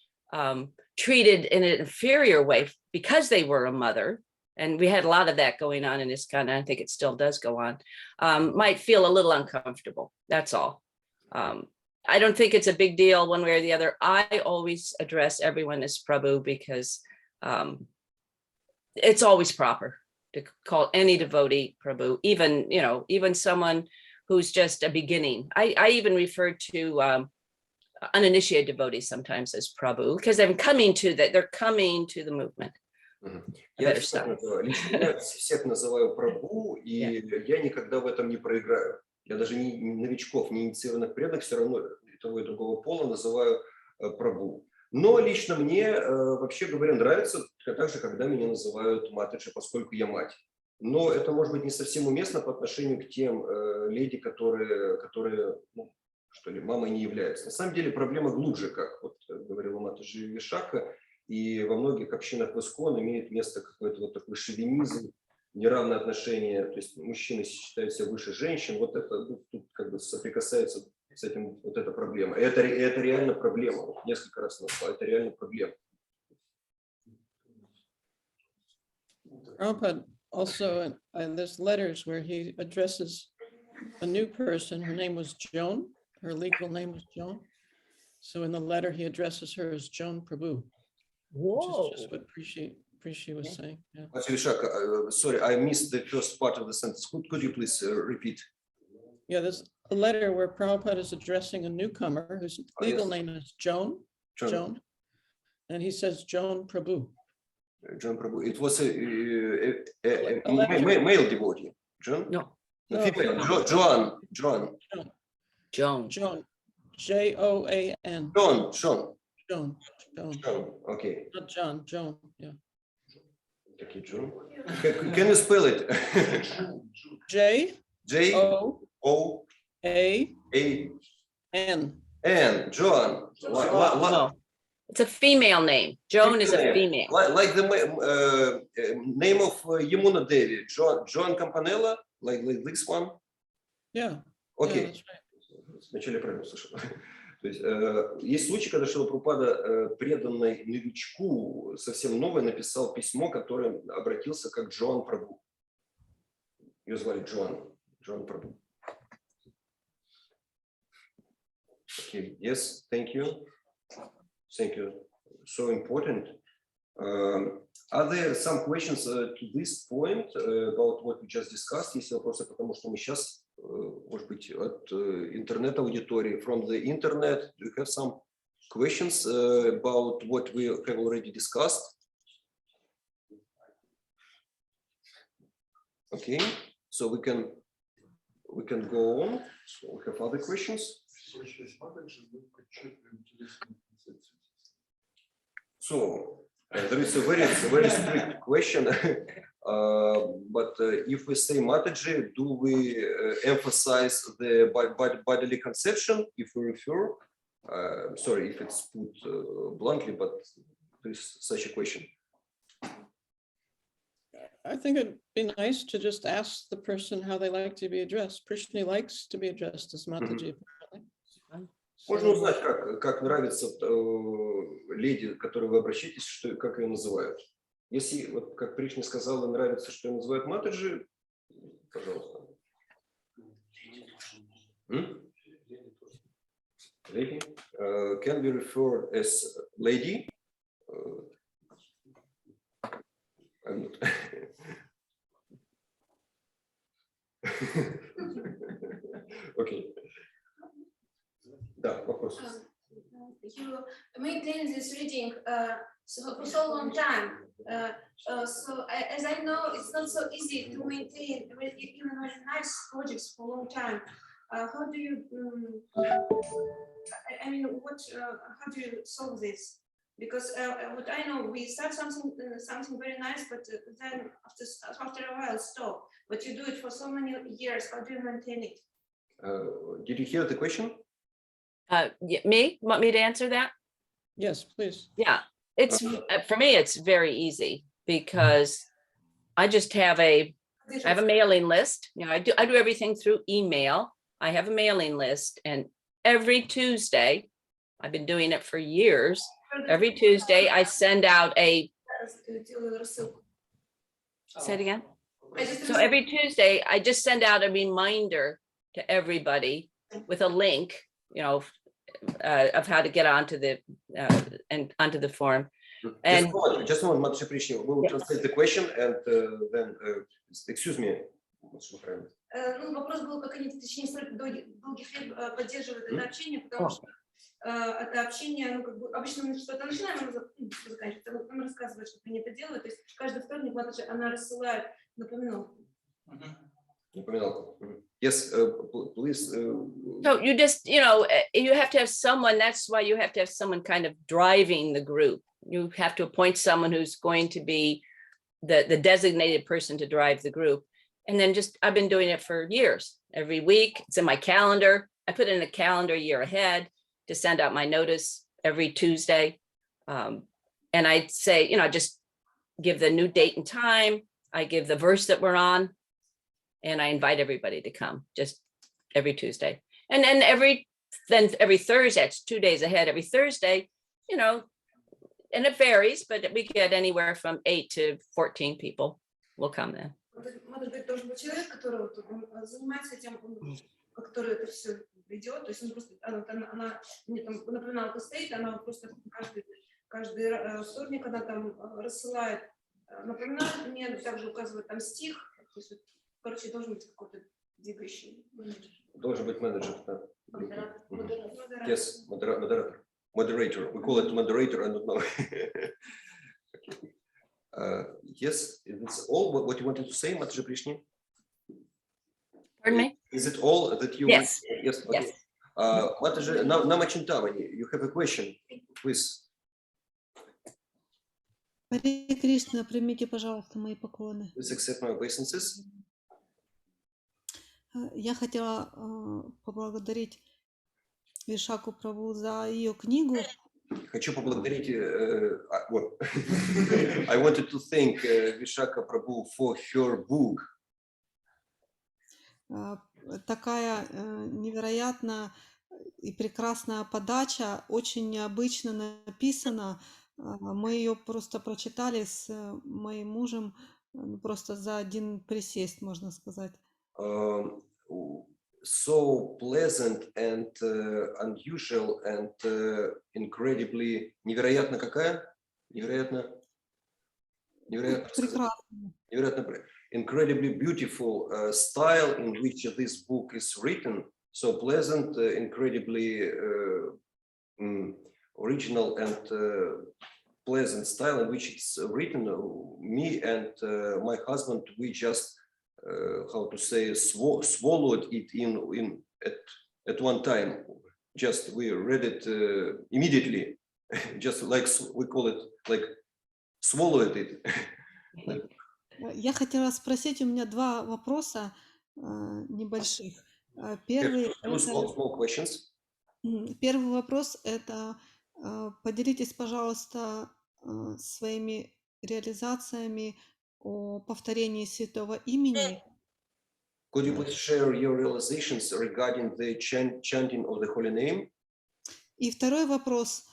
treated in an inferior way because they were a mother, and we had a lot of that going on in ISKCON, and I think it still does go on, might feel a little uncomfortable. That's all. I don't think it's a big deal one way or the other. I always address everyone as Prabhu because it's always proper to call any devotee Prabhu, even someone who's just a beginning. I even refer to uninitiated devotees sometimes as Prabhu because they're coming to the movement. Я всех называю прабху, и я никогда в этом не проиграю. Я даже новичков, не инициированных преданных все равно того и другого пола называю прабху. Но лично мне, вообще говоря, нравится также, когда меня называют матаджи, поскольку я мать. Но это может быть не совсем уместно по отношению к тем леди, которые что ли, мамой не являются. На самом деле проблема глубже, как вот говорила матаджи Вишакхой, и во многих общинах в ИСККОН имеет место какой-то вот такой шовинизм, неравное отношение, то есть мужчины считают себя выше женщин, вот это тут как бы соприкасается с этим вот эта проблема. Это реально проблема, вот несколько раз назвал, это реально проблема. Prabhupada also, there's letters where he addresses a new person. Her name was Joan. Her legal name was Joan. So in the letter, he addresses her as Joan Prabhu. Whoa. Which is just what Prishni was saying. Yeah. Vishakha, sorry, I missed the first part of the sentence. Could you please repeat? Yeah, there's a letter where Prabhupada is addressing a newcomer whose legal name is Joan, and he says Joan Prabhu. Joan Prabhu. It was a male devotee. Joan? No. Female. Joan. Joan. Joan. Joan. Okay. Not John. Joan. Yeah. Okay, Joan. Can you spell it? J-O-A-N. Joan. No. It's a female name. Joan is a female. Like the name of Yamuna Devi. Joan Campanella, like this one. Yeah. Okay. Yeah, that's right. Вначале правильно слышал. То есть есть случай, когда Шрила Прабхупада, преданный новичку, совсем новый, написал письмо, которое обратился как Джоан Прабху. Ее звали Джоан Прабху. Okay. Yes, thank you. Thank you. So important. Are there some questions to this point about what we just discussed? Есть вопросы, потому что мы сейчас, может быть, от интернет-аудитории, from the internet, do you have some questions about what we have already discussed? Okay, so we can go on. So we have other questions. So there is a very strict question, but if we say Mataji, do we emphasize the bodily conception if we refer? Sorry if it's put bluntly, but there is such a question. I think it'd be nice to just ask the person how they like to be addressed. Prishni likes to be addressed as Mataji. Можно узнать, как нравится леди, к которой вы обращаетесь, как ее называют. Если, вот как Пришни сказала, нравится, что ее называют матаджи, пожалуйста. Lady? Can be referred as lady? I'm not. Okay. Да, вопрос. You maintain this reading for so long time. So as I know, it's not so easy to maintain even very nice projects for a long time. How do you? I mean, how do you solve this? Because what I know, we start something very nice, but then after a while stop. But you do it for so many years. How do you maintain it? Did you hear the question? Me? Want me to answer that? Yes, please. Yeah, it's for me, it's very easy because I just have I have a mailing list. You know, I do everything through email. I have a mailing list, and every Tuesday, I've been doing it for years. Every Tuesday, I send out say it again. So every Tuesday, I just send out a reminder to everybody with a link, you know, of how to get onto the form. And just a moment, Matri Prishni, we will translate the question and then, excuse me. Ну, вопрос был, как они в течение долгих лет поддерживают это общение, потому что это общение, ну, как бы, обычно мы что-то начинаем, заканчивается, он рассказывает, что они это делают, то есть каждый вторник матаджи, она рассылает напоминалку. Напоминалку. Yes, please. so you just, you know, you have to have someone, that's why you have to have someone kind of driving the group. You have to appoint someone who's going to be the designated person to drive the group. And then I've been doing it for years. Every week, it's in my calendar. I put in a calendar year ahead to send out my notice every Tuesday. And I say, you know, just give the new date and time. I give the verse that we're on, and I invite everybody to come just every Tuesday. And then every Thursday, it's 2 days ahead, every Thursday, you know, and it varies, but we get anywhere from 8 to 14 people will come then. Матаджи должен быть человек, который занимается этим, который это все ведет, то есть он просто, она мне там напоминалка стоит, она просто каждый вторник она там рассылает напоминалку, мне также указывает там стих, то есть, короче, должен быть какой-то двигающий менеджер. Должен быть менеджер, да. Модератор. Yes, moderator. Moderator. We call it moderator, I don't know. Yes, it's all what you wanted to say, Matri Prishni? Pardon me? Is it all that you? Yes. Yes. Okay. Yes. Matri, Namachintavani, you have a question, please. Харе Кришна, примите, пожалуйста, мои поклоны. Please accept my obeisances. Я хотела поблагодарить Вишакху Прабху за ее книгу. Хочу поблагодарить. I wanted to thank Vishakha Prabhu for her book. Такая невероятная и прекрасная подача, очень необычно написана. Мы ее просто прочитали с моим мужем просто за один присест, можно сказать. So pleasant and unusual and incredibly невероятно какая? Невероятно incredibly beautiful style in which this book is written. So pleasant, incredibly original and pleasant style in which it's written. Me and my husband, we just how to say, swallowed it in at one time. Just we read it immediately, just like we call it, like swallowed it. Я хотела спросить, у меня два вопроса небольших. Первый вопрос это поделитесь, пожалуйста, своими реализациями о повторении святого имени. Could you please share your realizations regarding the chanting of the holy name? И второй вопрос.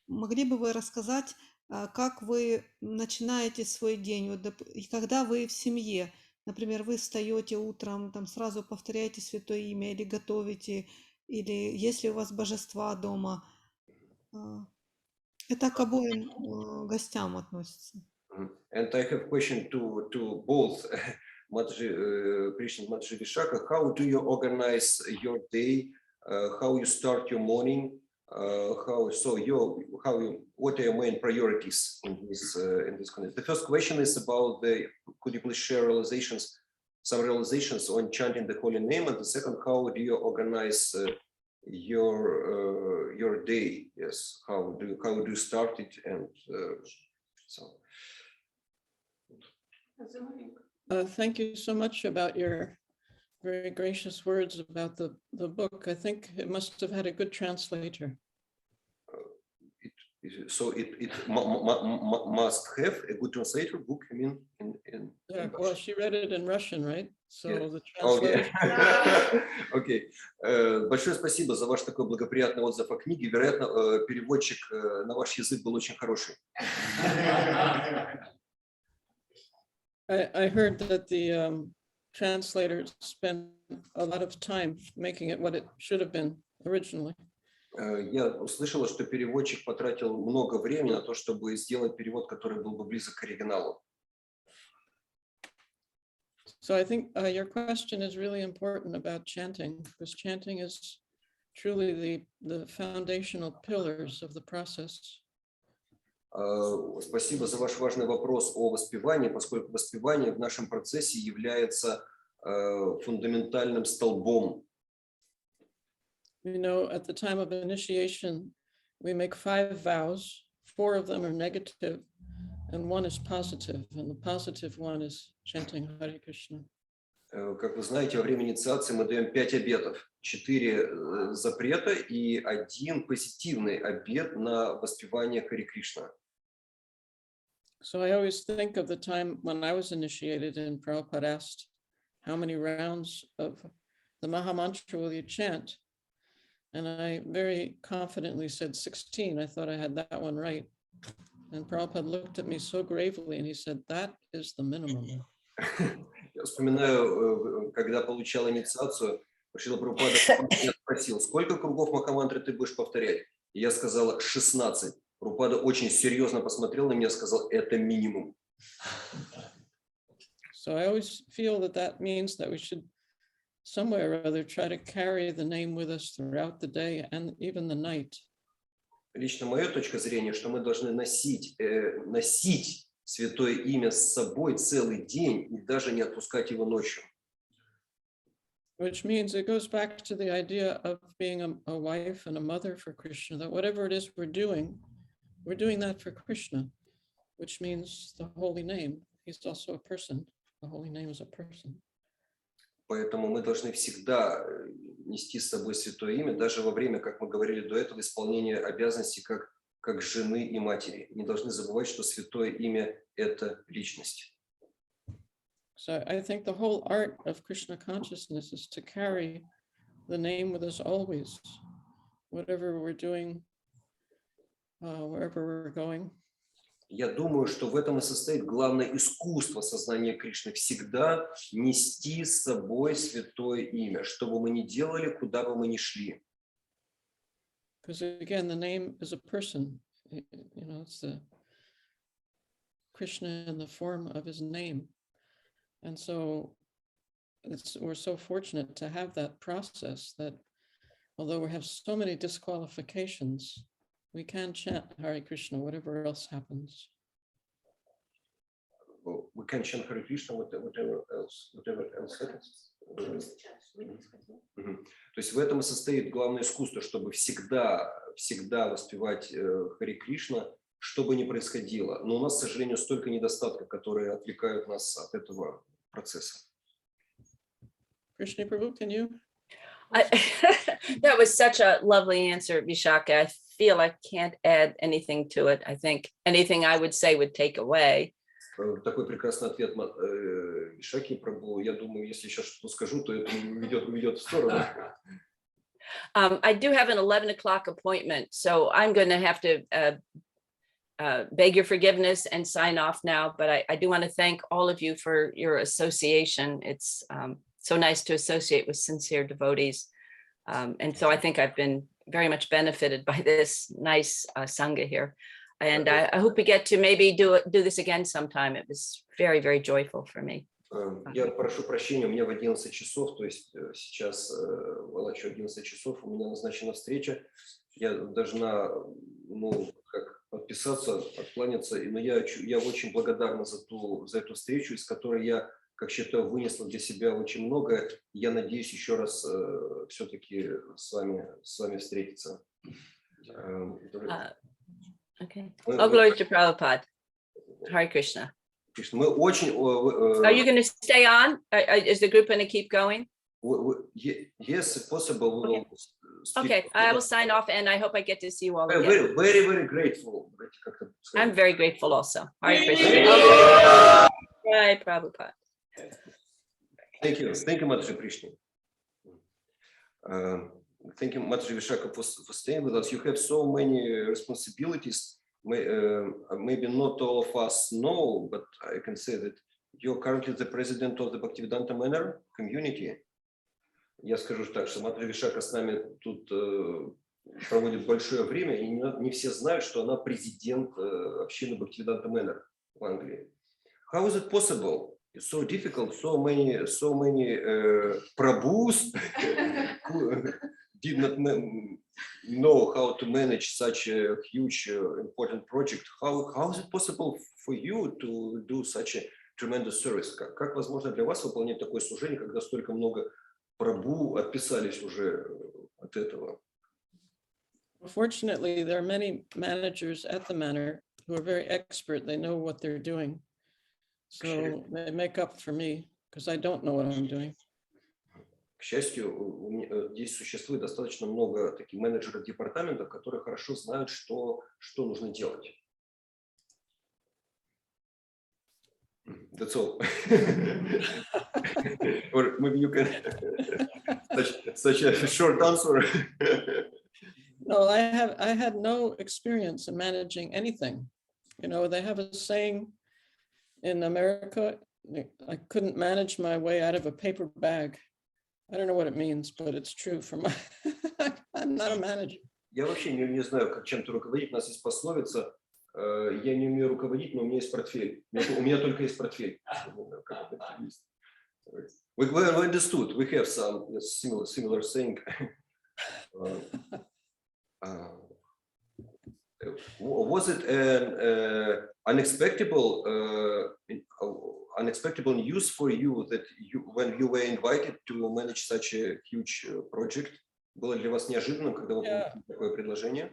Могли бы вы рассказать, как вы начинаете свой день, вот, и когда вы в семье, например, вы встаете утром, там сразу повторяете святое имя или готовите, или если у вас божества дома. Это к обоим гостям относится. And I have a question to both Prishni and Matаджи Vishakha. How do you organize your day? How you start your morning? What are your main priorities in this context? The first question is about could you please share some realizations on chanting the holy name, and the second, how do you organize your day? Yes, how do you start it, and so. Thank you so much about your very gracious words about the book. I think it must have had a good translator. It must have a good translator book. I mean, in Yeah, well, she read it in Russian, right? So yeah. the translation. Окей. Большое спасибо за ваш такой благоприятный отзыв о книге. Вероятно, переводчик на ваш язык был очень хороший. I heard that the translator spent a lot of time making it what it should have been originally. Я услышала, что переводчик потратил много времени на то, чтобы сделать перевод, который был бы близок к оригиналу. So I think your question is really important about chanting, because chanting is truly the foundational pillars of the process. Спасибо за ваш важный вопрос о воспевании, поскольку воспевание в нашем процессе является фундаментальным столбом. You know, at the time of initiation, we make 5 vows. 4 of them are negative, and 1 is positive. And the positive one is chanting Hare Krishna. Как вы знаете, во время инициации мы даем 5 обетов, 4 запрета и 1 позитивный обет на воспевание Харе Кришна. So I always think of the time when I was initiated and Prabhupada asked, how many rounds of the Mahamantra will you chant? And I very confidently said 16. I thought I had that one right. And Prabhupada looked at me so gravely and he said, that is the minimum. Я вспоминаю, когда получал инициацию, Шрила Прабхупада меня спросил, сколько кругов Махамантры ты будешь повторять? И я сказала 16. Прабхупада очень серьезно посмотрел на меня и сказал, это минимум. So I always feel that means that we should somewhere or other try to carry the name with us throughout the day and even the night. Лично моя точка зрения, что мы должны носить святое имя с собой целый день и даже не отпускать его ночью. Which means it goes back to the idea of being a wife and a mother for Krishna, that whatever it is we're doing that for Krishna, which means the holy name. He's also a person. The holy name is a person. Поэтому мы должны всегда нести с собой святое имя, даже во время, как мы говорили до этого, исполнения обязанностей как жены и матери. Не должны забывать, что святое имя – это личность. So I think the whole art of Krishna consciousness is to carry the name with us always, whatever we're doing, wherever we're going. Я думаю, что в этом и состоит главное искусство сознания Кришны. Всегда нести с собой святое имя, что бы мы ни делали, куда бы мы ни шли. Because again, the name is a person. You know, it's the Krishna in the form of his name. And so we're so fortunate to have that process that although we have so many disqualifications, we can chant Hare Krishna, whatever else happens. We can chant Hare Krishna, whatever else happens. То есть в этом и состоит главное искусство, чтобы всегда воспевать Харе Кришна, что бы ни происходило. Но у нас, к сожалению, столько недостатков, которые отвлекают нас от этого процесса. Prishni Prabhu, can you? That was such a lovely answer, Vishakha. I feel I can't add anything to it. I think anything I would say would take away. Такой прекрасный ответ Вишакхи Прабху. Я думаю, если сейчас что-то скажу, то это уведет в сторону. I do have an 11 o'clock appointment, so I'm going to have to beg your forgiveness and sign off now. But I do want to thank all of you for your association. It's so nice to associate with sincere devotees. And so I think I've been very much benefited by this nice Sangha here. And I hope we get to maybe do this again sometime. It was very, very joyful for me. Я прошу прощения, у меня в 11 часов, то есть сейчас Волочу 11 часов, у меня назначена встреча. Я должна, подписаться, откланяться, но я очень благодарна за эту встречу, из которой я, как считаю, вынесла для себя очень много. Я надеюсь еще раз все-таки с вами встретиться. Okay. All glory to Prabhupada. Hare Krishna. Мы очень... Are you going to stay on? Is the group going to keep going? Yes, if possible. We will speak. Okay, I will sign off, and I hope I get to see you all again. Very, very, very grateful. I'm very grateful also. Hare Krishna. Bye, Prabhupada. Thank you, Matri Prishni. Thank you, Matri Vishakha, for staying with us. You have so many responsibilities. Maybe not all of us know, but I can say that you're currently the president of the Bhaktivedanta Manor community. Я скажу так, что Матри Вишакха с нами тут проводит большое время, и не все знают, что она президент общины Bhaktivedanta Manor в Англии. How is it possible? It's so difficult. So many Prabhus did not know how to manage such a huge, important project. How is it possible for you to do such a tremendous service? Как возможно для вас выполнять такое служение, когда столько много Прабху отписались уже от этого? Fortunately, there are many managers at the manor who are very expert. They know what they're doing. So they make up for me because I don't know what I'm doing. К счастью, здесь существует достаточно много таких менеджеров департаментов, которые хорошо знают, что нужно делать. That's all. Or maybe you can such a short answer. No, I had no experience in managing anything. You know, they have a saying in America, I couldn't manage my way out of a paper bag. I don't know what it means, but it's true for my, I'm not a manager. Я вообще не знаю, как чем-то руководить. У нас есть пословица, я не умею руководить, но у меня есть портфель. У меня только есть портфель. We understood. We have some similar saying. Was it an unexpected news for you that when you were invited to manage such a huge project? Было для вас неожиданным, когда вы получили такое предложение?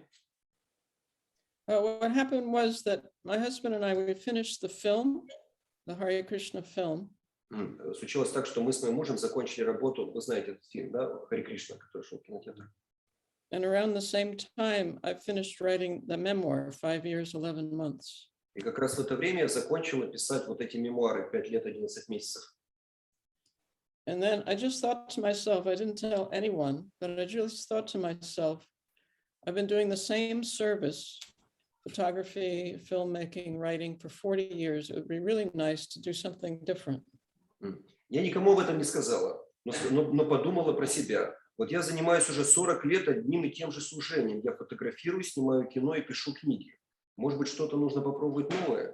What happened was that my husband and I, we finished the film, the Hare Krishna film. Случилось так, что мы с моим мужем закончили работу, вы знаете этот фильм, да, Харе Кришна, который шел в кинотеатр. And around the same time, I finished writing the memoir, 5 years, 11 months. И как раз в это время я закончила писать вот эти мемуары 5 лет, 11 месяцев. And then I just thought to myself, I didn't tell anyone, but I just thought to myself, I've been doing the same service, photography, filmmaking, writing for 40 years. It would be really nice to do something different. Я никому об этом не сказала, но подумала про себя. Вот я занимаюсь уже 40 лет одним и тем же служением. Я фотографирую, снимаю кино и пишу книги. Может быть, что-то нужно попробовать новое?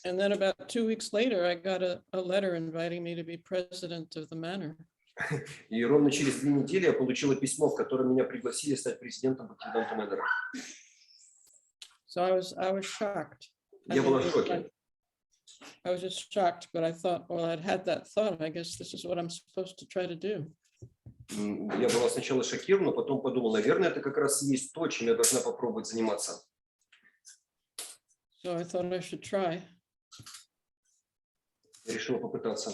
And then about 2 weeks later, I got a letter inviting me to be president of the manor. И ровно через 2 недели я получила письмо, в котором меня пригласили стать президентом Bhaktivedanta Manor. So I was shocked. Я была в шоке. I was just shocked, but I thought, well, I'd had that thought. I guess this is what I'm supposed to try to do. Я была сначала шокирована, потом подумала, наверное, это как раз и есть то, чем я должна попробовать заниматься. So I thought I should try. Я решила попытаться.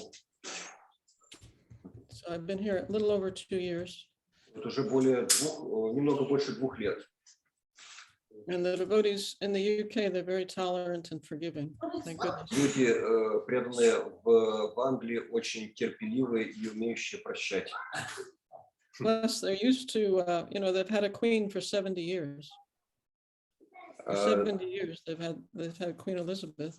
So I've been here a little over 2 years. Вот уже немного больше 2 лет. And the devotees in the UK, they're very tolerant and forgiving. Thank goodness. Люди, преданные в Англии, очень терпеливые и умеющие прощать. Plus, they're used to, they've had a queen for 70 years. For 70 years, they've had Queen Elizabeth.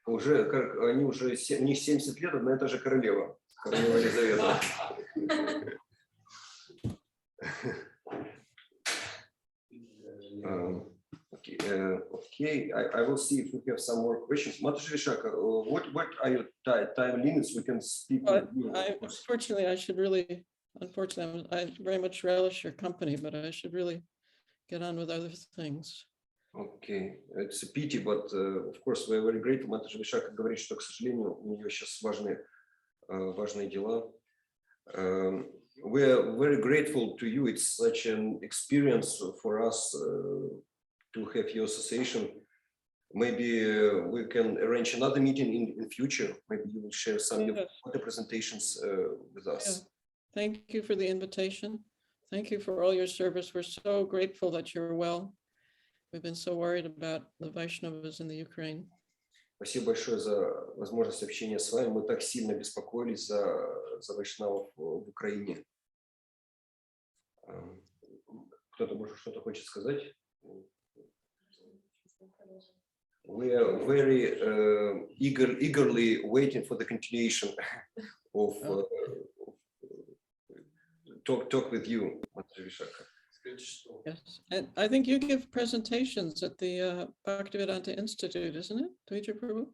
Уже, они уже, у них 70 лет, одна и та же королева Елизавета. Okay, I will see if we have some more questions. Matаджи Vishakha, what are your time limits? We can speak. Unfortunately, I very much relish your company, but I should really get on with other things. Okay, it's a pity, but of course we're very grateful. Матаджи Vishakha говорит, что, к сожалению, у нее сейчас важные дела. We are very grateful to you. It's such an experience for us to have your association. Maybe we can arrange another meeting in future. Maybe you will share some of your other presentations with us. Yeah. Thank you for the invitation. Thank you for all your service. We're so grateful that you're well. We've been so worried about the Vaishnavas in the Ukraine. Спасибо большое за возможность общения с вами. Мы так сильно беспокоились за вайшнавов в Украине. Кто-то, может, что-то хочет сказать? We are very eagerly waiting for the continuation of talk with you, Matаджи Vishakha. Yes, and I think you give presentations at the Bhaktivedanta Institute, isn't it, Dvija Prabhu?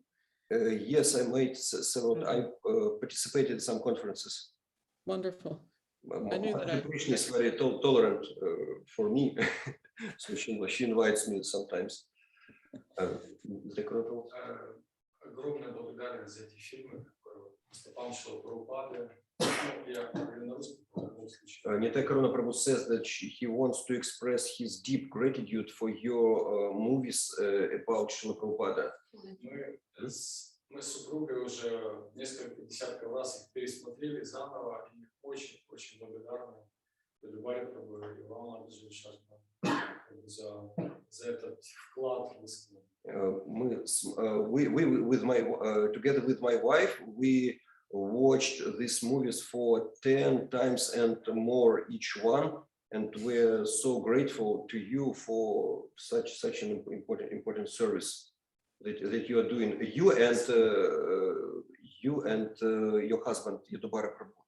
Yes, I made several. I participated in some conferences. Wonderful. I knew that. Prishni is very tolerant for me, so she invites me sometimes. Огромная благодарность за эти фильмы, Степан Шрилы Прабхупады. Nitai Karuna Prabhu says that he wants to express his deep gratitude for your movies about Шрила Прабхупада. Мы с супругой уже несколько десятков раз их пересмотрели заново и очень благодарны Любаре Прабху и вам, Матаджи Vishakha, за этот вклад в искусство. Together with my wife, we watched these movies for 10 times and more each one, and we're so grateful to you for such an important service that you are doing. You and your husband Yadubara Prabhu.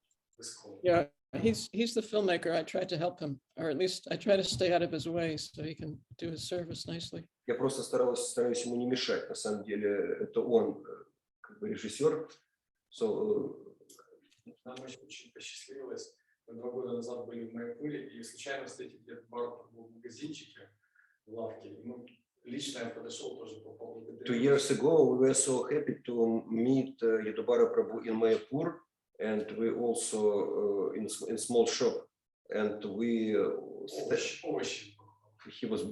Yeah, he's the filmmaker. I tried to help him, or at least I try to stay out of his way so he can do his service nicely. Я просто стараюсь ему не мешать. На самом деле, это он как бы режиссер. Нам очень посчастливилось. Мы 2 года назад были в Майпуре и случайно встретили Yadubara в магазинчике, в лавке. И лично я подошел тоже по поводу. 2 years ago, we were so happy to meet Yadubara Prabhu in Mayapur, and we also in small shop, and we he was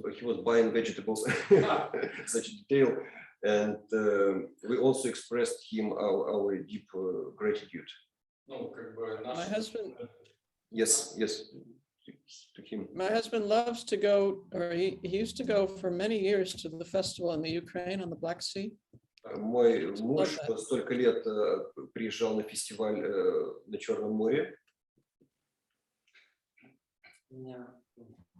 buying vegetables, such detail, and we also expressed him our deep gratitude. My husband. Yes, to him. My husband loves to go, or he used to go for many years to the festival in the Ukraine on the Black Sea. Мой муж столько лет приезжал на фестиваль на Черном море. У меня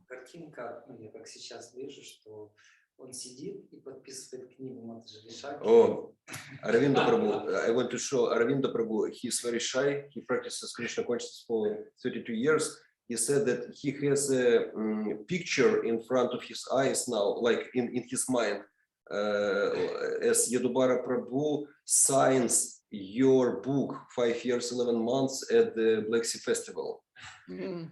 картинка, я как сейчас вижу, что он сидит и подписывает книгу Матаджи Vishakha. Oh, Aravinda Prabhu. I want to show Aravinda Prabhu. He's very shy. He practices Krishna consciousness for 32 years. He said that he has a picture in front of his eyes now, like in his mind, as Yadubara Prabhu signs your book 5 years, 11 months at the Black Sea Festival. Mm.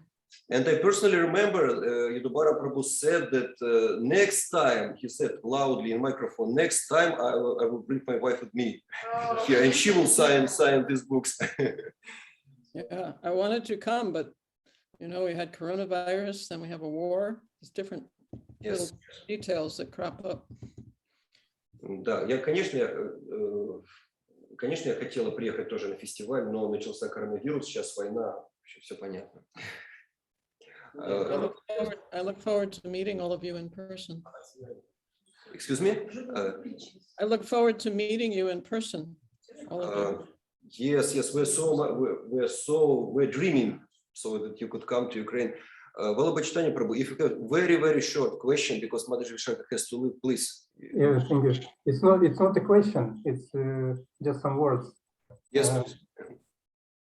And I personally remember Yadubara Prabhu said that next time, he said loudly in microphone, next time I will bring my wife with me here, and she will sign these books. Yeah, I wanted to come, but you know, we had coronavirus, then we have a war. There's different little details that crop up. Да, конечно, я хотела приехать тоже на фестиваль, но начался коронавирус, сейчас война, все понятно. I look forward to meeting all of you in person. Excuse me? I look forward to meeting you in person. All of you. Yes, we're dreaming so that you could come to Ukraine. Vallabhachitanya Prabhu, if you have very short question, because Mataji Vishakha has to leave, please. Yeah, thank you. It's not a question. It's just some words. Yes, please.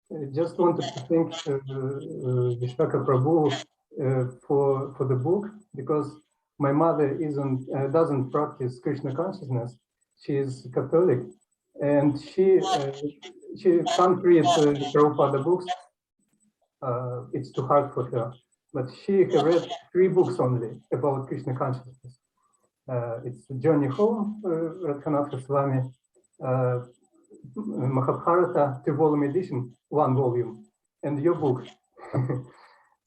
I just wanted to thank Vishakha Prabhu for the book, because my mother doesn't practice Krishna consciousness. She is Catholic, and she can't read Prabhupada books. It's too hard for her. But she read 3 books only about Krishna consciousness. It's Journey Home, Radhanath Swami, Mahabharata, 3-volume edition, 1 volume, and your book.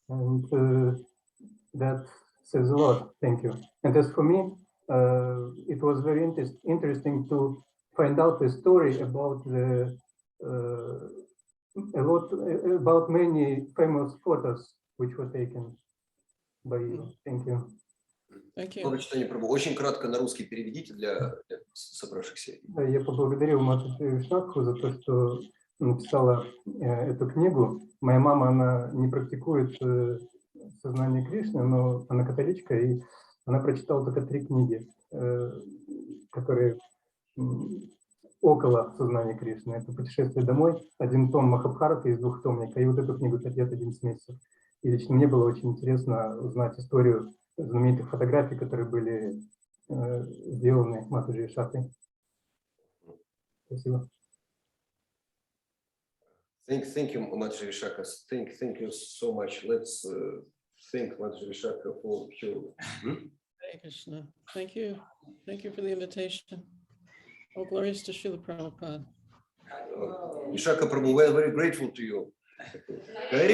And that says a lot. Thank you. And as for me, it was very interesting to find out the story about about many famous photos which were taken by you. Thank you. Thank you. Vallabhachitanya Prabhu, очень кратко на русский переведите для собравшихся. Я поблагодарил Матаджи Вишакху за то, что написала эту книгу. Моя мама, она не практикует сознание Кришны, но она католичка, и она прочитала только 3 книги, которые около сознания Кришны. Это «Путешествие домой», 1 том Махабхараты из 2-томника, и вот эту книгу «Где-то 11 месяцев». И лично мне было очень интересно узнать историю знаменитых фотографий, которые были сделаны Матаджи Вишакхой. Спасибо. Thank you, Mataji Vishakha. Thank you so much. Let's thank Mataji Vishakha for her. Hare Krishna. Thank you. Thank you for the invitation. All glories to Srila Prabhupada. Vishakha Prabhu, we are very grateful to you. Hare